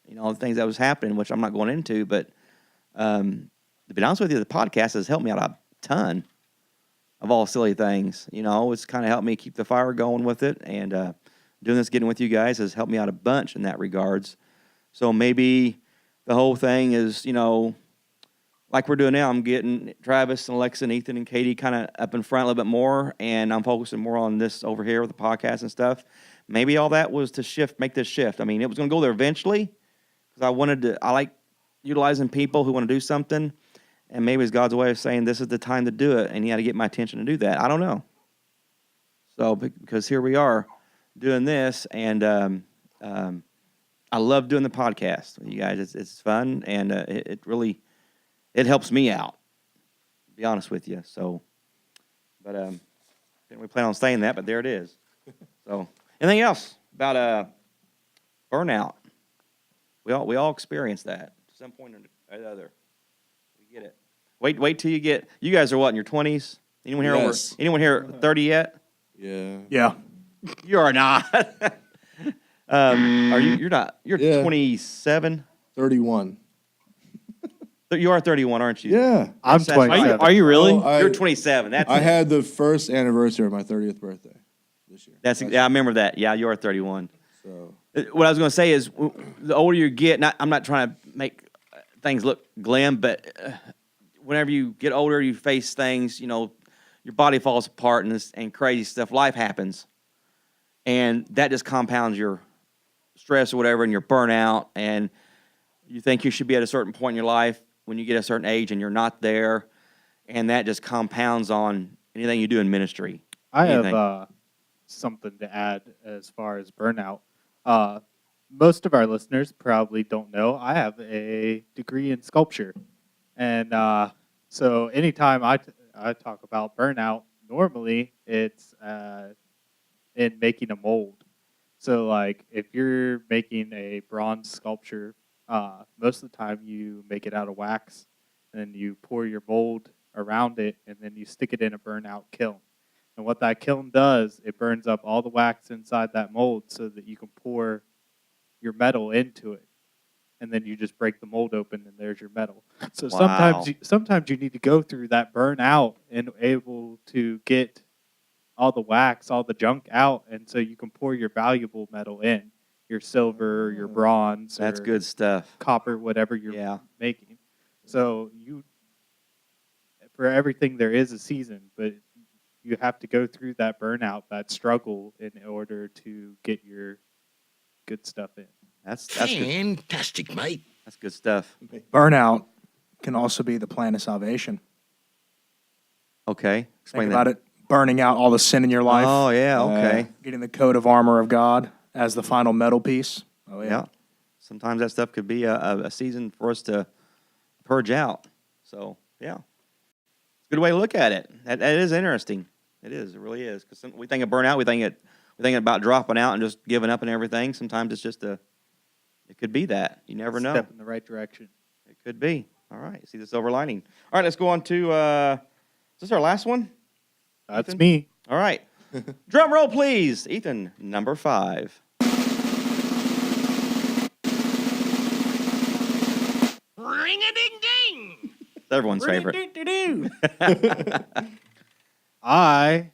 S2: The things that was happening, which I'm not going into, but to be honest with you, the podcast has helped me out a ton of all silly things. It's kind of helped me keep the fire going with it, and doing this, getting with you guys, has helped me out a bunch in that regards. So maybe the whole thing is, like we're doing now, I'm getting Travis and Alexa and Ethan and Katie kind of up in front a little bit more, and I'm focusing more on this over here with the podcast and stuff. Maybe all that was to make this shift. I mean, it was going to go there eventually, because I like utilizing people who want to do something, and maybe it's God's way of saying this is the time to do it, and He had to get my attention to do that. I don't know. So, because here we are doing this, and I love doing the podcast with you guys. It's fun, and it really helps me out, to be honest with you. So, but didn't we plan on saying that, but there it is. So, anything else about burnout? We all experience that at some point or the other. We get it. Wait till you get. You guys are what, in your 20s? Anyone here Anyone here 30 yet?
S3: Yeah.
S4: Yeah.
S2: You are not. Are you? You're not. You're 27.
S3: 31.
S2: You are 31, aren't you?
S3: Yeah.
S6: I'm
S2: That's
S6: 27.
S7: Are you really?
S3: Oh,
S2: You're 27. That's
S3: I had the first anniversary of my 30th birthday this year.
S2: Yeah, I remember that. Yeah, you are 31.
S3: So
S2: What I was going to say is, the older you get, I'm not trying to make things look glim, but whenever you get older, you face things. Your body falls apart and crazy stuff. Life happens, and that just compounds your stress or whatever, and your burnout. And you think you should be at a certain point in your life when you get a certain age, and you're not there, and that just compounds on anything you do in ministry.
S6: I
S2: Anything.
S6: have something to add as far as burnout. Most of our listeners probably don't know I have a degree in sculpture, and so anytime I talk about burnout, normally it's in making a mold. So like if you're making a bronze sculpture, most of the time you make it out of wax, and then you pour your mold around it, and then you stick it in a burnout kiln. And what that kiln does, it burns up all the wax inside that mold so that you can pour your metal into it. And then you just break the mold open, and there's your metal. So
S2: Wow.
S6: sometimes you need to go through that burnout and able to get all the wax, all the junk out, and so you can pour your valuable metal in, your silver, your bronze,
S2: That's
S6: or
S2: good stuff.
S6: copper, whatever you're
S2: Yeah.
S6: making. So for everything there is a season, but you have to go through that burnout, that struggle, in order to get your good stuff in.
S2: That's good.
S9: Fantastic, mate.
S2: That's good stuff.
S4: Burnout can also be the plan of salvation.
S2: Okay, explain
S4: Think
S2: that.
S4: about it. Burning out all the sin in your life.
S2: Oh yeah, okay.
S4: Getting the coat of armor of God as the final metal piece. Oh, yeah.
S2: Yeah. Sometimes that stuff could be a season for us to purge out. So yeah, good way to look at it. That is interesting. It is. It really is. Because we think of burnout, we think about dropping out and just giving up and everything. Sometimes it's just it could be that. You never know.
S6: Step in the right direction.
S2: It could be. All right. See the silver lining. All right. Let's go on to. Is this our last one?
S6: That's
S2: Ethan?
S6: me.
S2: All right. Drum roll, please. Ethan, number 5.
S9: Ring-a-ding-ding.
S2: It's everyone's favorite.
S6: I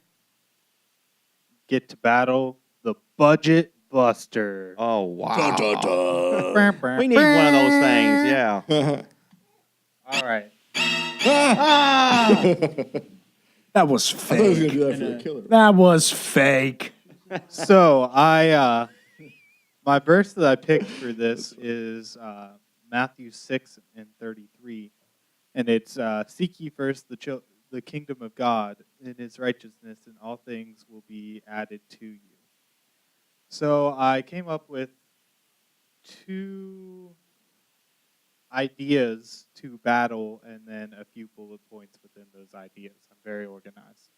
S6: get to battle the budget buster.
S2: Oh wow.
S3: Dun, dun, dun.
S2: We need one of those things. Yeah.
S6: All right.
S4: That was
S3: I thought he was
S4: fake.
S3: gonna do that for the killer.
S4: That was fake.
S6: So my verse that I picked for this is Matthew 6:33, and it's seek ye first the kingdom of God and His righteousness, and all things will be added to you. So I came up with 2 ideas to battle, and then a few bullet points within those ideas. I'm very organized.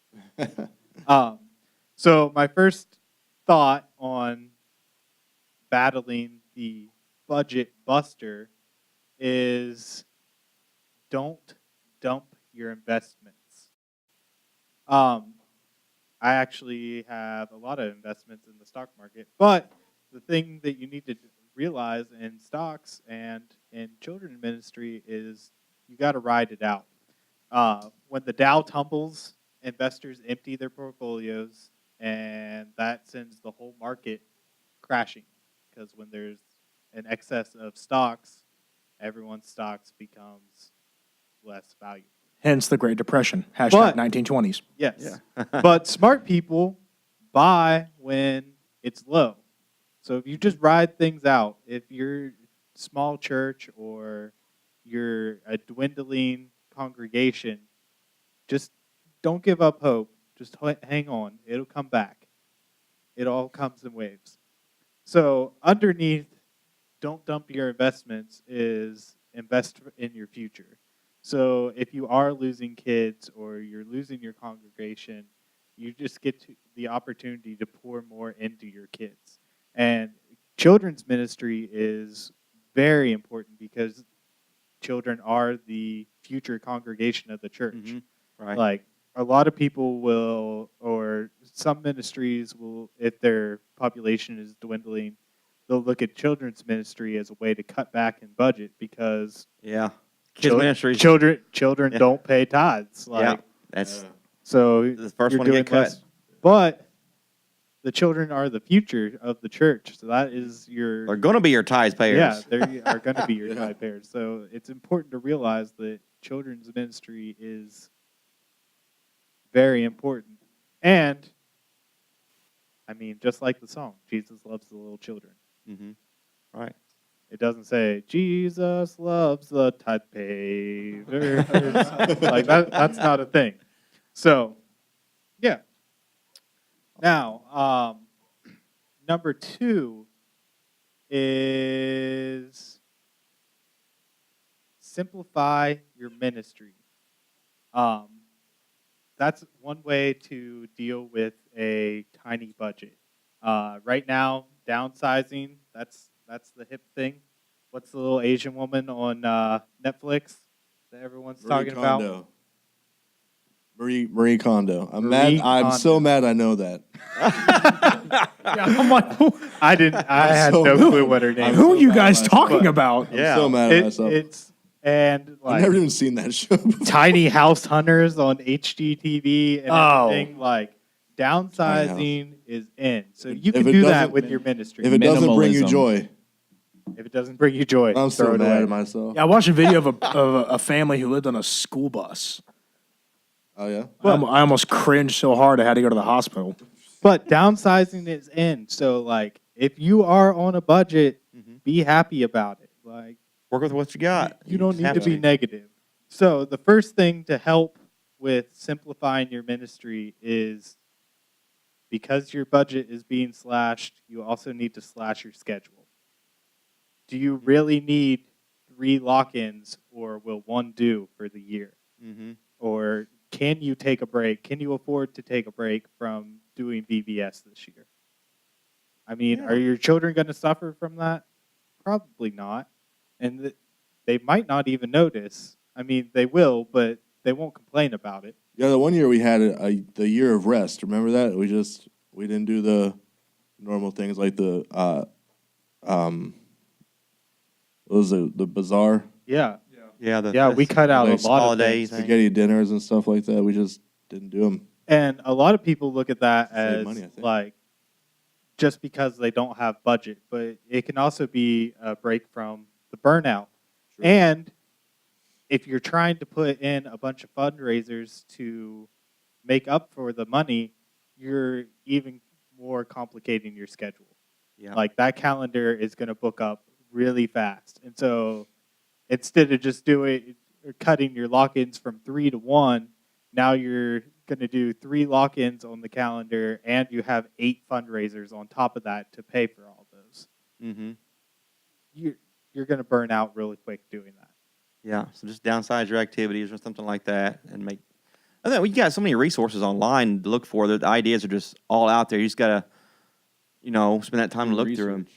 S6: So my first thought on battling the budget buster is don't dump your investments. I actually have a lot of investments in the stock market, but the thing that you need to realize in stocks and in children's ministry is you got to ride it out. When the Dow tumbles, investors empty their portfolios, and that sends the whole market crashing. Because when there's an excess of stocks, everyone's stocks becomes less valuable.
S4: Hence the Great Depression. Hashtag 1920s.
S6: Yes. But smart people buy when it's low. So if you just ride things out, if you're a small church or you're a dwindling congregation, just don't give up hope. Just hang on. It'll come back. It all comes in waves. So underneath, don't dump your investments is invest in your future. So if you are losing kids or you're losing your congregation, you just get the opportunity to pour more into your kids. And children's ministry is very important because children are the future congregation of the church.
S2: Mm-hmm. Right.
S6: Like a lot of people will, or some ministries will, if their population is dwindling, they'll look at children's ministry as a way to cut back in budget because
S2: kids ministries,
S6: children don't pay tithes. Like,
S2: that's
S6: so
S2: the first
S6: you're
S2: one to
S6: doing
S2: get cut.
S6: less. But the children are the future of the church, so that is your.
S2: They're going to be your tithe payers.
S6: Yeah, they are going to be your tithe payers. So it's important to realize that children's ministry is very important. And, I mean, just like the song, Jesus loves the little children.
S2: Mm-hmm. Right.
S6: It doesn't say, Jesus loves the tithe payers. Like, that's not a thing. So, yeah. Now, number 2 is simplify your ministry. That's one way to deal with a tiny budget. Right now, downsizing, that's the hip thing. What's the little Asian woman on Netflix that everyone's talking about?
S3: Marie Kondo. I'm
S6: Marie
S3: mad. I'm
S6: Kondo.
S3: so mad. I know that.
S4: I'm like,
S6: I had
S3: so
S6: no
S3: mad.
S6: clue what her name
S4: who
S6: was.
S4: are you guys
S3: But-
S4: talking about?
S3: I'm so mad at myself.
S6: And
S3: I've
S6: like
S3: never even seen that show before.
S6: Tiny House Hunters on HGTV and
S4: Oh.
S6: everything. Like downsizing is in. So you
S3: If
S6: can
S3: it
S6: do that
S3: doesn't-
S6: with your ministry.
S3: If it doesn't bring you
S8: Minimalism.
S3: joy,
S6: If it doesn't bring you joy,
S3: I'm
S6: throw
S3: so
S6: it
S3: mad
S6: away.
S3: at myself.
S4: Yeah, I watched a video of a family who lived on a school bus.
S3: Oh yeah.
S4: I almost cringed so hard I had to go to the hospital.
S6: But downsizing is in. So like if you are on a budget, be happy about it. Like
S2: Work with what you got.
S6: you don't
S2: just
S6: need
S2: have
S6: to be negative. So the first thing to help with simplifying your ministry is because your budget is being slashed, you also need to slash your schedule. Do you really need 3 lock-ins or will 1 do for the year?
S2: Mm-hmm.
S6: Or can you take a break? Can you afford to take a break from doing VBS this year? I mean, are your children going to suffer from that? Probably not. And they might not even notice. I mean, they will, but they won't complain about it.
S3: Yeah, the one year we had the year of rest. Remember that? We didn't do the normal things like the what was it, the bazaar,
S6: Yeah.
S2: Yeah.
S6: We cut out
S3: like
S6: a lot of
S2: holidays.
S6: things.
S3: spaghetti dinners and stuff like that. We just didn't do them.
S6: And a lot of people look at that
S3: Save
S6: as
S3: money, I think.
S6: like just because they don't have budget, but it can also be a break from the burnout.
S3: Sure.
S6: And if you're trying to put in a bunch of fundraisers to make up for the money, you're even more complicating your schedule.
S2: Yeah.
S6: Like that calendar is going to book up really fast. And so instead of just cutting your lock-ins from 3 to 1, now you're going to do 3 lock-ins on the calendar and you have 8 fundraisers on top of that to pay for all those.
S2: Mm-hmm.
S6: You're going to burn out really quick doing that.
S2: Yeah. So just downsize your activities or something like that, and make. I think we got so many resources online to look for. The ideas are just all out there. You just gotta, spend that time to look through them.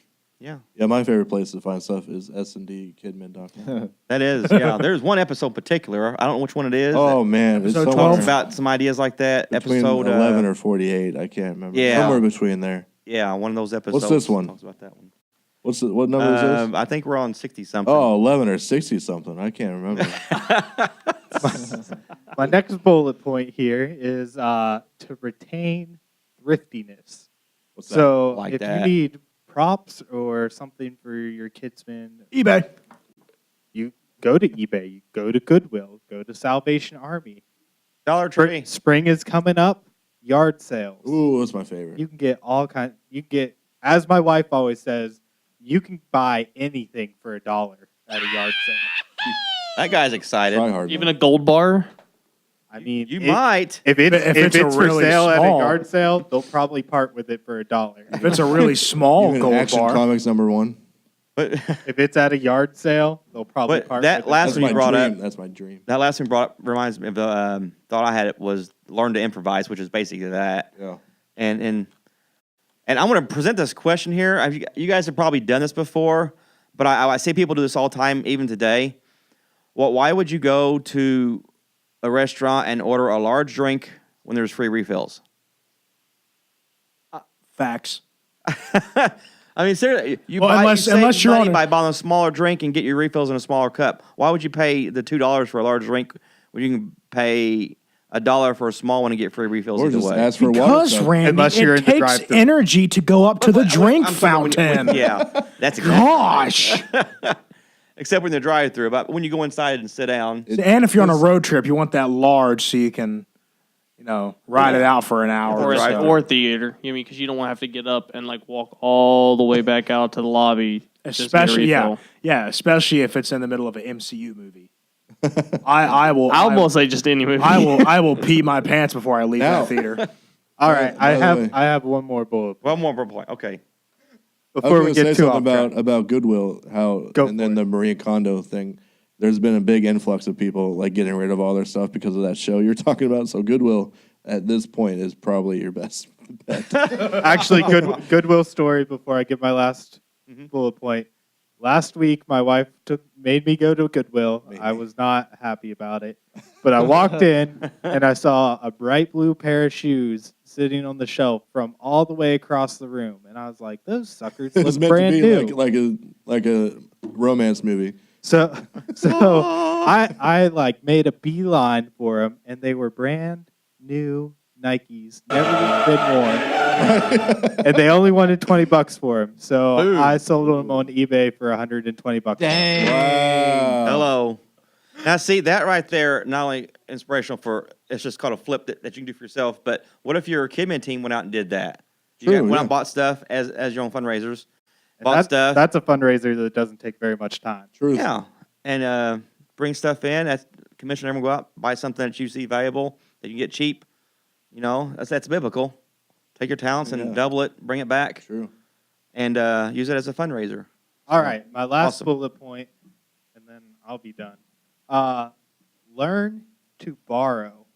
S2: Yeah.
S3: Yeah, my favorite place to find stuff is SND
S2: That is, yeah. There's one episode in particular. I don't know which one it is.
S3: Oh man, it's
S4: Episode
S3: somewhere
S4: 12?
S2: About some ideas like that.
S3: between
S2: Episode
S3: 11 or 48. I can't remember.
S2: Yeah.
S3: Somewhere between there.
S2: yeah, one of those episodes.
S3: this one?
S2: Talks about that one.
S3: What number is this?
S2: I think we're on 60 something.
S3: Oh, 11 or 60 something. I can't remember.
S6: My next bullet point here is to retain thriftiness.
S3: What's that?
S6: So
S2: Like
S6: if
S2: that.
S6: you need props or something for your Kidsman,
S4: eBay.
S6: you go to eBay, you go to Goodwill, go to Salvation Army.
S2: Dollar Tree.
S6: Spring is coming up, yard sales.
S3: Ooh, that's my favorite.
S6: You can get all kinds. You can get, as my wife always says, you can buy anything for $1 at a yard sale.
S2: That guy's excited.
S3: Try hard.
S9: Even
S3: man.
S9: a gold bar.
S6: I mean,
S2: You might.
S6: If it's
S4: a
S6: for
S4: really
S6: sale at a
S4: small-
S6: yard sale, they'll probably part with it for $1.
S4: If it's a really small
S3: Even
S4: gold
S3: Action
S4: bar,
S3: Comics #1.
S2: But
S6: If it's at a yard sale, they'll probably
S2: But
S6: part
S2: that
S6: with
S2: last
S3: That's
S2: one
S3: my
S2: you brought
S3: dream.
S2: up.
S3: That's my dream.
S2: That last one you brought up reminds me of the thought I had. It was learn to improvise, which is basically that.
S3: Yeah.
S2: And I'm going to present this question here. You guys have probably done this before, but I see people do this all the time, even today. Well, why would you go to a restaurant and order a large drink when there's free refills?
S4: facts.
S2: I mean, seriously,
S4: Well, unless
S2: save
S4: you're
S2: money
S4: on a-
S2: by buying a smaller drink and get your refills in a smaller cup. Why would you pay the $2 for a large drink when you can pay $1 for a small one and get free refills
S3: Or
S2: either
S3: just
S2: way?
S3: ask for a water
S4: Because,
S3: cup.
S4: Randy,
S6: Unless you're
S4: it
S6: in the
S4: takes
S6: drive-thru.
S4: energy to go up to the drink
S2: I'm talking when
S4: fountain.
S2: yeah, that's exactly.
S4: Gosh.
S2: Except when the drive-through, but when you go inside and sit down,
S4: And if you're on a road trip, you want that large so you can, ride it out for an hour.
S9: Or,
S2: Right.
S9: or theater. You mean because you don't want to have to get up and like walk all the way back out to the lobby. just to get a
S4: Especially,
S9: refill.
S4: especially if it's in the middle of an MCU movie. I will.
S9: I almost say just any movie.
S4: I will pee my pants before I leave
S3: Now.
S4: that theater.
S6: All right,
S3: By the way.
S6: I have one more bullet
S2: one more point. Okay.
S6: before
S3: I
S6: we
S3: was gonna
S6: get
S3: say
S6: too off
S3: something
S6: track.
S3: about Goodwill, how
S6: Go
S3: and
S6: for
S3: then
S6: it.
S3: the Marie Kondo thing. There's been a big influx of people like getting rid of all their stuff because of that show you're talking about. So Goodwill at this point is probably your best bet.
S6: Actually, Goodwill story before I give my last bullet point. Last week, my wife made me go to Goodwill. I was not happy about it, but I walked in and I saw a bright blue pair of shoes sitting on the shelf from all the way across the room, and I was like, "Those suckers
S3: It was
S6: look
S3: meant
S6: brand
S3: to
S6: new."
S3: be like a romance movie.
S6: So I like made a beeline for them, and they were brand new Nikes, never been worn, and they only wanted $20 for them. So I sold them on eBay for $120.
S3: Wow.
S2: Hello. Now, see, that right there, not only inspirational for, it's just called a flip that you can do for yourself, but what if your Kidmin team went out and did that? You
S3: True,
S2: went out
S3: yeah.
S2: and bought stuff as your own fundraisers,
S6: And
S2: bought stuff.
S6: That's a fundraiser that doesn't take very much time.
S3: Truth.
S2: Yeah. And bring stuff in. That's commission everyone go out, buy something that you see valuable, that you can get cheap. That's biblical. Take your talents and
S3: Yeah.
S2: double it, bring it back,
S3: True.
S2: and use it as a fundraiser.
S6: All right, my last
S2: Awesome.
S6: bullet point, and then I'll be done. Learn to borrow.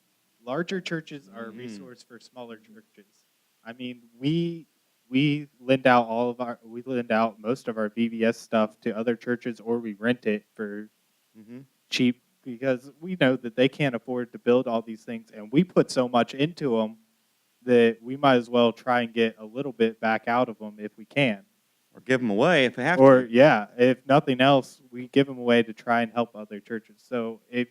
S6: Larger churches are a resource for smaller churches. I mean, we lend out most of our VBS stuff to other churches, or we rent it for cheap because we know that they can't afford to build all these things, and we put so much into them that we might as well try and get a little bit back out of them if we can.
S2: Or give them away if you have
S6: Or
S2: to.
S6: yeah, if nothing else, we give them away to try and help other churches. So if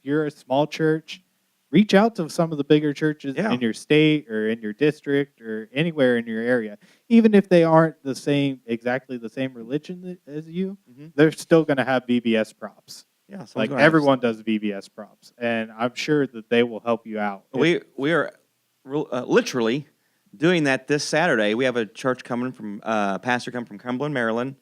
S6: you're a small church, reach out to some of the bigger churches
S2: Yeah.
S6: in your state or in your district or anywhere in your area. Even if they aren't exactly the same religion as you, they're still going to have VBS props.
S2: Yeah, someone's
S6: Like
S2: gonna have
S6: everyone does VBS props, and I'm sure that they will help you out.
S2: We are literally doing that this Saturday. We have a church pastor coming from Cumberland, Maryland,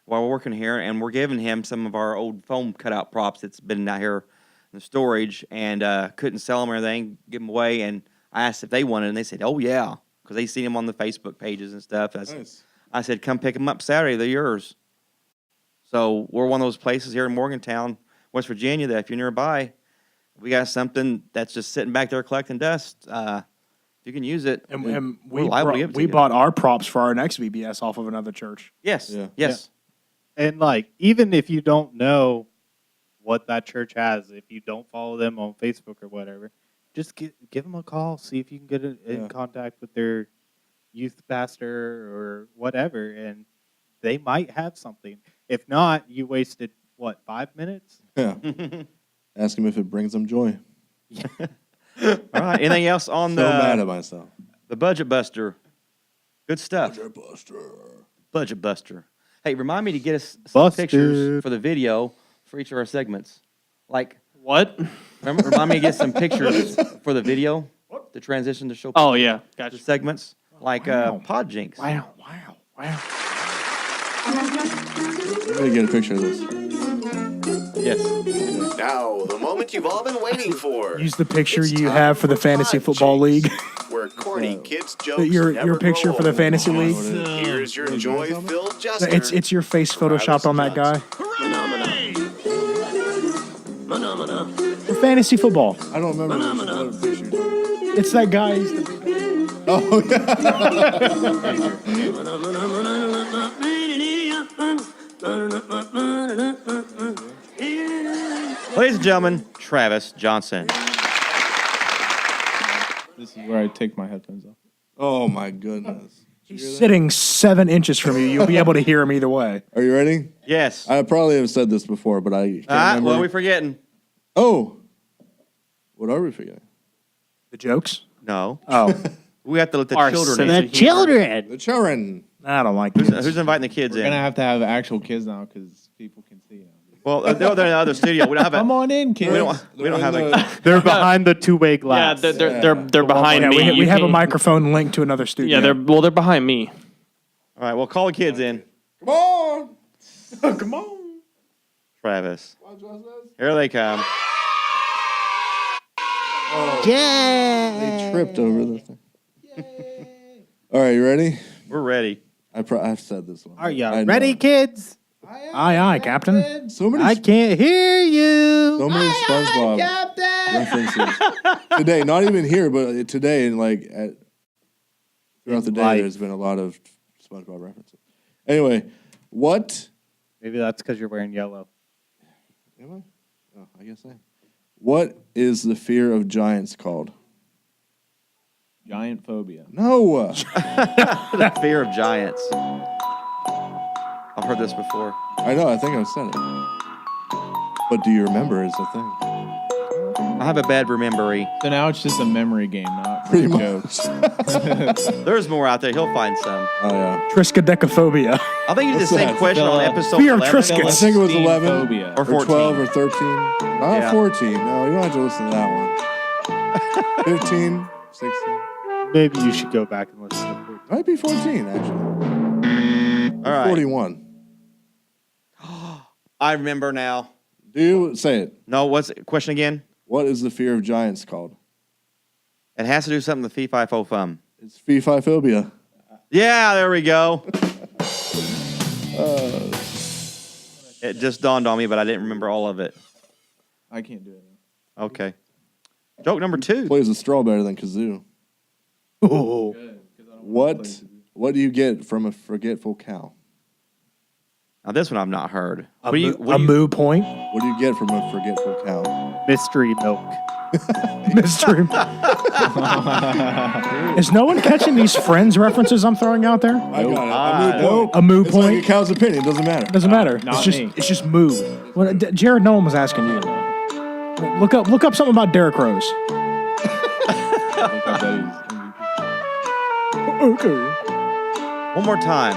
S2: while we're working here, and we're giving him some of our old foam cutout props that's been out here in the storage, and couldn't sell them or anything, give them away. And I asked if they wanted, and they said, "Oh yeah," because they seen them on the Facebook pages and stuff.
S3: Nice.
S2: I said, "Come pick them up Saturday. They're yours." So we're one of those places here in Morgantown, West Virginia, that if you're nearby, we got something that's just sitting back there collecting dust. You can use it.
S4: And
S2: we're liable to give it to
S4: we
S2: you.
S4: bought our props for our next VBS off of another church.
S2: Yes.
S3: Yeah.
S2: Yes.
S6: And like, even if you don't know what that church has, if you don't follow them on Facebook or whatever, just give them a call. See if you can get in contact with their youth pastor or whatever, and they might have something. If not, you wasted, 5 minutes?
S3: Yeah. Ask him if it brings them joy.
S2: All right. Anything else on
S3: So mad at myself.
S2: the Budget Buster? Good stuff.
S3: Budget Buster.
S2: Budget Buster. Hey, remind me to get us some
S6: Busted.
S2: pictures for the video for each of our segments. Like,
S9: What?
S2: remind me to get some pictures for the video to transition to show
S9: Oh yeah,
S2: the
S9: gotcha.
S2: segments. Like Pod Jinx.
S4: Wow.
S3: I'm going to get a picture of this.
S2: Yes.
S1: Now, the moment you've all been waiting for.
S4: Use the picture
S1: It's
S4: you
S1: time
S4: have for the
S1: for
S4: fantasy
S1: Pod
S4: football
S1: Jinx,
S4: league.
S1: Where corny kids jokes
S4: your
S1: never
S4: picture
S1: grow
S4: for the
S1: old.
S4: fantasy league.
S1: Here's your joy-filled jester.
S4: It's your face photoshopped on that guy. For fantasy football.
S3: I don't remember what picture.
S4: It's that guy.
S3: Oh,
S2: Ladies and gentlemen, Travis Johnson.
S8: This is where I take my headphones off.
S3: Oh, my goodness.
S4: He's sitting 7 inches from you. You'll be able to hear him either way.
S3: Are you ready?
S2: Yes.
S3: I probably have said this before, but I can't remember.
S2: What are we forgetting?
S3: Oh. What are we forgetting?
S4: The jokes?
S2: No.
S4: Oh,
S2: We have to let the
S9: Our
S2: children
S9: sense
S2: in.
S9: of humor.
S3: The children.
S4: I don't like
S2: Who's,
S4: this.
S2: who's inviting the kids
S8: We're
S2: in?
S8: gonna have to have actual kids now because people can see them.
S2: Well, they're in the other studio. We don't have a.
S8: Come on in, kids.
S2: We don't have a.
S6: They're behind the two-way
S9: Yeah,
S6: glass.
S9: they're behind
S4: Yeah,
S9: me.
S4: we have a
S9: can't-
S4: microphone linked to another studio.
S9: Yeah, they're behind me.
S2: All right. Well, call the kids in.
S3: Come on.
S4: Come on.
S2: Travis. Here they come.
S3: They tripped over the thing. All right, you ready?
S2: We're ready.
S3: I've said this one.
S6: Are you
S3: I know.
S6: ready, kids?
S4: Aye, aye, Captain.
S3: So many,
S6: I can't hear you.
S3: so many SpongeBob references today. Not even here, but today and throughout the day,
S6: Life.
S3: there's been a lot of SpongeBob references. Anyway, what?
S6: Maybe that's because you're wearing yellow.
S3: Am I? Oh, I guess I am. What is the fear of giants called?
S8: Giant phobia.
S3: No.
S2: The fear of giants. I've heard this before.
S3: I know. I think I've said it. But do you remember? Is the thing.
S2: I have a bad memory.
S8: So now it's just a memory game, not
S3: Pretty
S8: a
S3: much.
S8: joke.
S2: There's more out there. He'll find some.
S3: Oh yeah.
S4: Triskaidekaphobia.
S2: I think you did the
S3: What's
S2: same
S3: that?
S2: question on
S8: The
S2: episode
S4: fear of
S2: 11.
S4: Triscuits.
S3: I think it was
S8: Philistine
S3: 11
S8: phobia.
S2: Or 14.
S3: 12 or 13. Not
S2: Yeah.
S3: 14. No, you don't have to listen to that one. 15, 16.
S6: Maybe you should go back and listen to it.
S3: Might be 14, actually.
S2: All right.
S3: 41.
S2: I remember now.
S3: Do you say it?
S2: No, what's the question again?
S3: What is the fear of giants called?
S2: It has to do something with fee-fi-fo-fum.
S3: It's fee-fi-phobia.
S2: Yeah, there we go. It just dawned on me, but I didn't remember all of it.
S8: I can't do it.
S2: Okay. Joke number 2.
S3: Plays a straw better than kazoo.
S4: Oh.
S3: What do you get from a forgetful cow?
S2: Now, this one I've not heard.
S4: A
S2: What do you, what do you,
S4: moo point.
S3: What do you get from a forgetful cow?
S6: Mystery milk.
S4: Mystery. Is no one catching these Friends references I'm throwing out there?
S3: I got it.
S2: Nope.
S3: A
S4: A moo
S3: It's like a
S4: point.
S3: cow's opinion. Doesn't matter.
S4: Doesn't matter.
S8: Not
S4: It's just
S8: me.
S4: it's just moo. Well, Jared, no one was asking you. Look up something about Derrick Rose.
S8: Look up that he's MVP.
S4: Okay.
S2: one more time.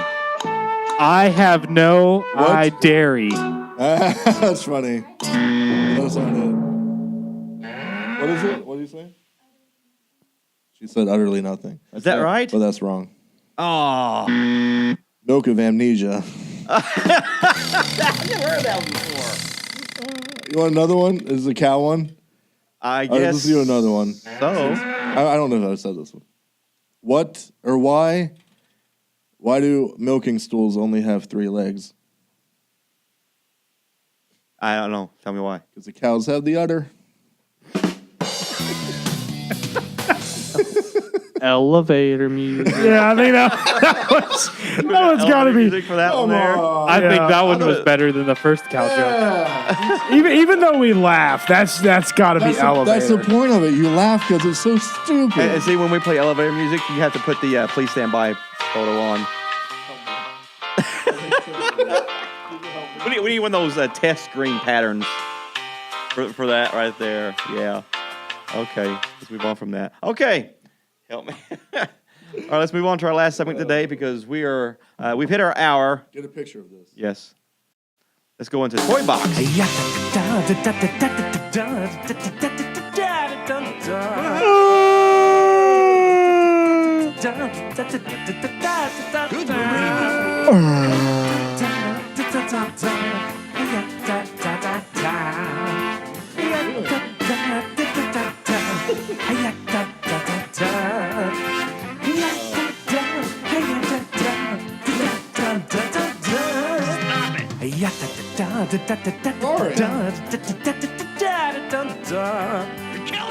S6: I have no
S3: What?
S6: I dairy.
S3: That's funny. That's not it. What is it? What do you say? She said utterly nothing.
S2: Is that right?
S3: But that's wrong.
S2: Oh.
S3: Milk of amnesia.
S2: I've never heard that one before.
S3: You want another one? Is the cow one?
S2: I
S3: All right,
S2: guess.
S3: let's do another one.
S2: So,
S3: I don't know if I said this one. What or why? Why do milking stools only have 3 legs?
S2: I don't know. Tell me why.
S3: Because the cows have the udder.
S9: Elevator music.
S4: Yeah, I think that one's got to be.
S2: Music for that one there.
S6: I think that one was better than the first cow joke.
S4: Even though we laugh, that's got to be elevator.
S3: That's the point of it. You laugh because it's so stupid.
S2: And see, when we play elevator music, you have to put the please stand by photo on. We need one of those test screen patterns for that right there. Yeah. Okay. Let's move on from that. Okay. Help me. All right, let's move on to our last segment today because we've hit our hour.
S3: Get a picture of this.
S2: Yes. Let's go into Toy Box.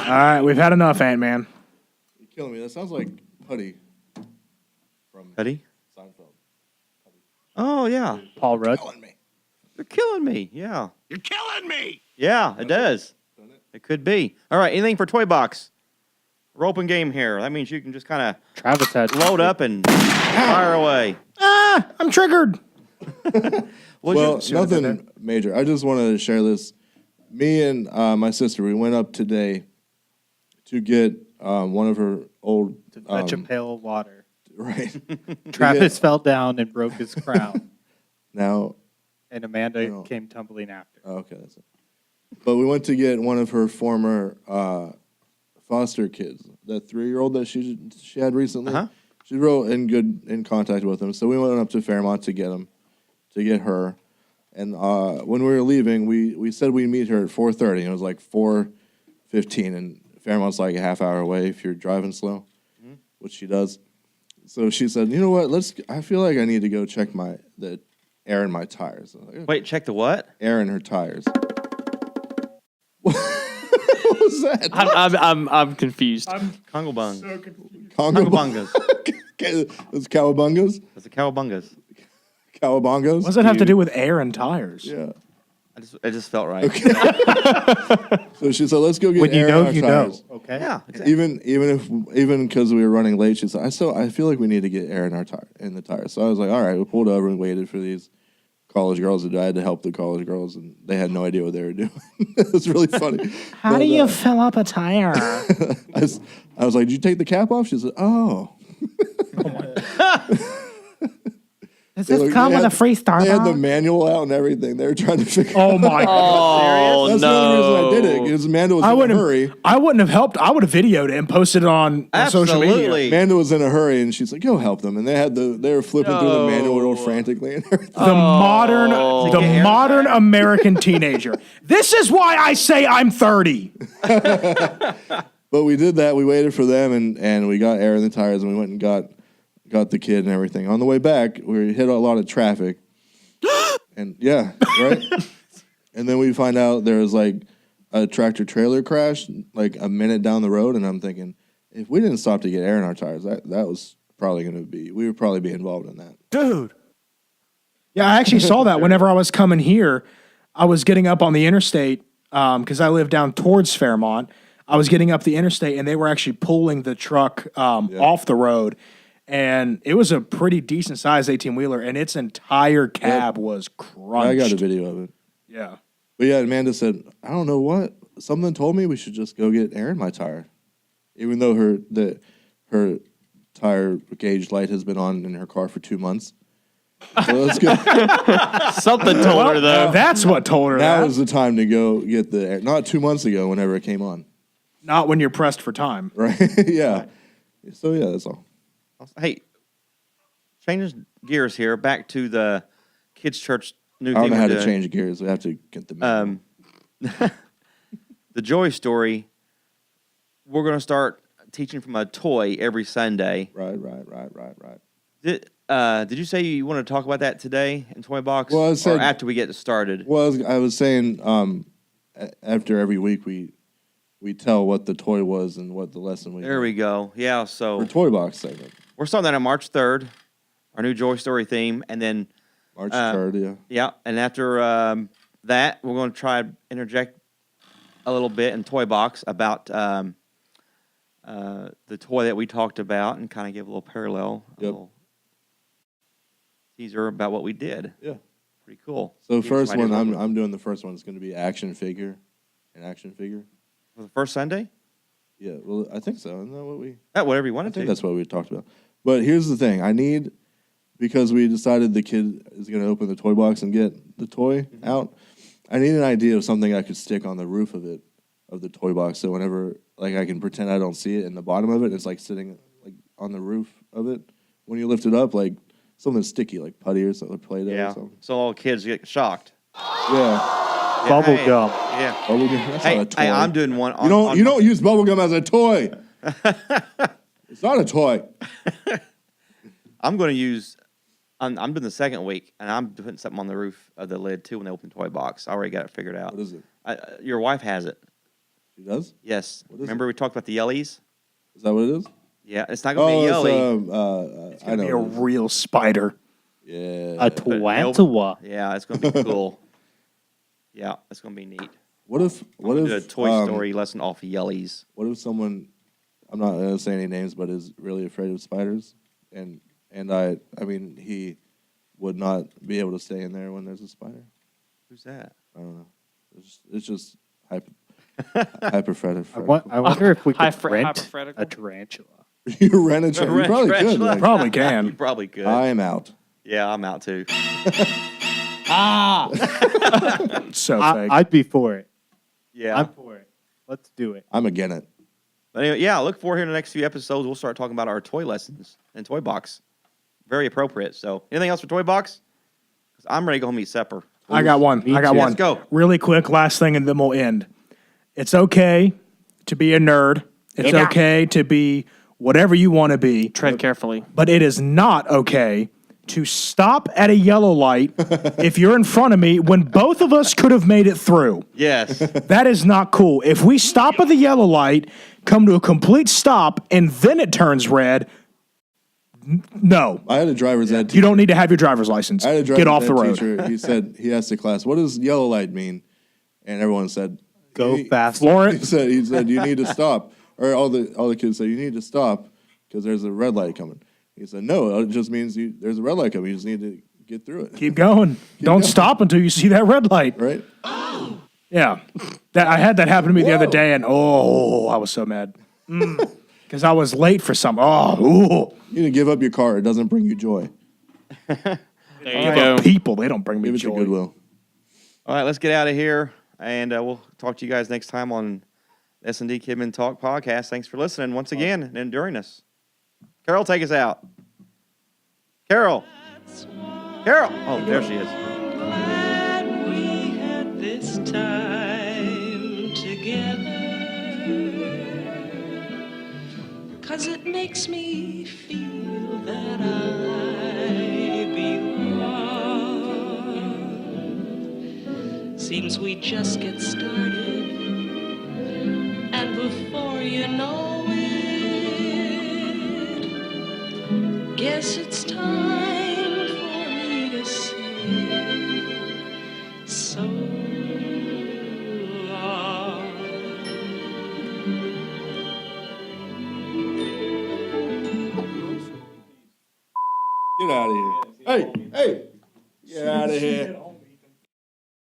S4: All right, we've had enough, Ant-Man.
S3: You're killing me. That sounds like Putty from
S2: Ready?
S3: Seinfeld.
S2: Oh, yeah.
S6: Paul Rudd.
S3: Killing me.
S2: You're killing me. Yeah.
S7: You're killing me.
S2: Yeah, it does. It could be. All right, anything for Toy Box? We're open game here. That means you can just kind
S6: Travis had
S2: of load up and fire away.
S4: I'm triggered.
S3: Well, nothing major. I just wanted to share this. Me and my sister, we went up today to get one of her old...
S6: to fetch a pail of water.
S3: Right.
S6: Travis fell down and broke his crown,
S3: Now...
S6: and Amanda came tumbling after.
S3: Oh, okay, that's it. But we went to get one of her former foster kids, that 3-year-old that she had recently.
S2: Uh-huh.
S3: She's real in contact with him. So we went up to Fairmont to get her. And when we were leaving, we said we'd meet her at 4:30, and it was like 4:15, and Fairmont's like a half hour away if you're driving slow, which she does. So she said, "You know what? I feel like I need to go check the air in my tires." I was like,
S2: Wait, check the what?
S3: air in her tires. What was that?
S9: I'm confused.
S2: Congo Bung.
S3: Congo
S2: Cowabungas.
S3: It's cowabungas?
S2: That's the Cowabungas.
S3: Cowabongos?
S4: What does that have to do with air and tires?
S3: Yeah.
S2: It just felt right.
S3: So she said, "Let's go get
S4: When you
S3: air
S4: know,
S3: in our
S4: you
S3: tires."
S4: know.
S6: Okay.
S2: Yeah, exactly.
S3: Even because we were running late, she said, "I feel like we need to get air in the tires." So I was like, "All right." We pulled over and waited for these college girls. I had to help the college girls, and they had no idea what they were doing. It was really funny.
S4: How do you fill up a tire?
S3: I was like, "Did you take the cap off?" She said, "Oh."
S4: Does this come with a free
S3: They had the
S4: Starbucks?
S3: manual out and everything. They were trying to figure
S4: Oh my god!
S9: Oh
S3: That's the only reason I did it, because Amanda was in a hurry.
S4: I wouldn't have helped. I would have videoed it and posted it on social media.
S2: Absolutely.
S3: Amanda was in a hurry, and she's like, "Go help them." And they were flipping through the manual real frantically and everything.
S4: The modern American teenager. This is why I say I'm 30.
S3: But we did that. We waited for them, and we got air in the tires, and we went and got the kid and everything. On the way back, we hit a lot of traffic. And yeah, right? And then we find out there was like a tractor trailer crash like a minute down the road, and I'm thinking, if we didn't stop to get air in our tires, that was probably going to be, we would probably be involved in that.
S4: Dude. Yeah, I actually saw that whenever I was coming here. I was getting up on the interstate because I live down towards Fairmont. I was getting up the interstate, and they were actually pulling the truck off the road. And it was a pretty decent sized 18-wheeler, and its entire cab was crunched.
S3: I got a video of it.
S4: Yeah.
S3: But yeah, Amanda said, "I don't know what. Something told me we should just go get air in my tire." Even though her tire gauge light has been on in her car for 2 months. So let's go.
S9: Something told her though.
S4: That's what told her
S3: Now
S4: that.
S3: is the time to go get the air. Not 2 months ago, whenever it came on.
S4: Not when you're pressed for time.
S3: Right? Yeah. So yeah, that's all.
S2: Hey, changing gears here, back to the kids' church new
S3: I don't
S2: thing
S3: know
S2: we're
S3: how to
S2: doing.
S3: change gears. We have to get the
S2: The Joy Story, we're going to start teaching from a toy every Sunday.
S3: Right.
S2: Did you say you want to talk about that today in Toy Box?
S3: Well, I said-
S2: or after we get started?
S3: Well, I was saying after every week we we tell what the toy was and what the lesson was.
S2: There we go. Yeah, so
S3: For toy box segment.
S2: we're starting that on March 3rd, our new Joy Story theme, and then
S3: March 3rd, yeah.
S2: yeah, and after that, we're going to try to interject a little bit in Toy Box about the toy that we talked about and kind of give a little parallel, a little teaser about what we did.
S3: Yeah.
S2: Pretty cool.
S3: So
S2: Give
S3: first
S2: some
S3: one,
S2: ideas.
S3: I'm doing the first one. It's going to be action figure. An action figure.
S2: For the first Sunday?
S3: Yeah, well, I think so. Isn't that what we...
S2: Whatever you
S3: I
S2: wanted
S3: think
S2: to.
S3: that's what we talked about. But here's the thing. I need, because we decided the kid is going to open the toy box and get the toy out, I need an idea of something I could stick on the roof of it, of the toy box. So whenever, like, I can pretend I don't see it in the bottom of it, it's like sitting like on the roof of it. When you lift it up, like something sticky, like putty or something, Play-Doh or
S2: Yeah.
S3: something.
S2: So all kids get shocked.
S3: Yeah.
S6: Bubble
S2: hey,
S6: gum.
S2: Yeah.
S3: Bubble gum. That's
S2: Hey,
S3: not a toy.
S2: hey, I'm doing one. On,
S3: You don't use bubble gum as a toy. It's not a toy.
S2: I'm going to use. I'm doing the second week, and I'm putting something on the roof of the lid too when they open the toy box. I already got it figured out.
S3: What is it?
S2: Your wife has it.
S3: She does?
S2: Yes.
S3: What is
S2: Remember we talked about the yellies?
S3: Is that what it is?
S2: Yeah, it's not going to be a yelly.
S3: It's
S4: It's going to be a real spider.
S3: Yeah.
S6: A tarantula.
S2: Yeah, it's going to be cool. Yeah, it's going to be neat.
S3: What if
S2: Do a Toy Story lesson off of yellies.
S3: What if someone, I'm not going to say any names, but is really afraid of spiders, and I mean he would not be able to stay in there when there's a spider.
S2: Who's that?
S3: I don't know. It's just hyperfretted.
S6: I wonder if we could rent
S9: hypothetical.
S6: a tarantula.
S3: You rent a tarantula. You probably could. Like,
S4: Probably can.
S2: You probably could.
S3: I am out.
S2: Yeah, I'm out too.
S4: So fake.
S6: I'd be for it.
S2: Yeah.
S6: I'm for it. Let's do it.
S3: I'm against it.
S2: But anyway, yeah, look forward here in the next few episodes. We'll start talking about our toy lessons and Toy Box. Very appropriate. So, anything else for Toy Box? 'Cause I'm ready to go home and eat supper.
S4: I got one. I got
S6: too.
S4: one.
S2: Let's go.
S4: Really quick, last thing, and then we'll end. It's okay to be a nerd. It's okay to be whatever you want to be.
S9: Tread carefully.
S4: But it is not okay to stop at a yellow light if you're in front of me when both of us could have made it through.
S2: Yes.
S4: That is not cool. If we stop at the yellow light, come to a complete stop, and then it turns red, no.
S3: I had a driver's ed teacher.
S4: You don't need to have your driver's license.
S3: I had a driver's
S4: Get off
S3: ed
S4: the road.
S3: teacher. He said, he asked the class, "What does yellow light mean?" And everyone said,
S6: Go fast.
S4: Florence.
S3: He said, "You need to stop." Or all the kids said, "You need to stop because there's a red light coming." He said, "No, it just means there's a red light coming. You just need to get through it."
S4: Keep going. Don't
S3: going.
S4: stop until you see that red light.
S3: Right?
S4: Yeah. I had that happen to me the other day, and I was so mad. Because I was late for something.
S3: You need to give up your car. It doesn't bring you joy.
S9: There you go.
S4: People, they don't bring me
S3: Give it to
S4: joy.
S3: Goodwill.
S2: All right, let's get out of here, and we'll talk to you guys next time on SND Kidmin Talk podcast. Thanks for listening once again and enduring us. Carol, take us out. Carol. Oh, there she is.
S10: Glad we had this time together, 'cause it makes me feel that I belong. Seems we just get started, and before you know it, guess it's time for me to say so long.
S3: Get out of here. Hey, get out of here.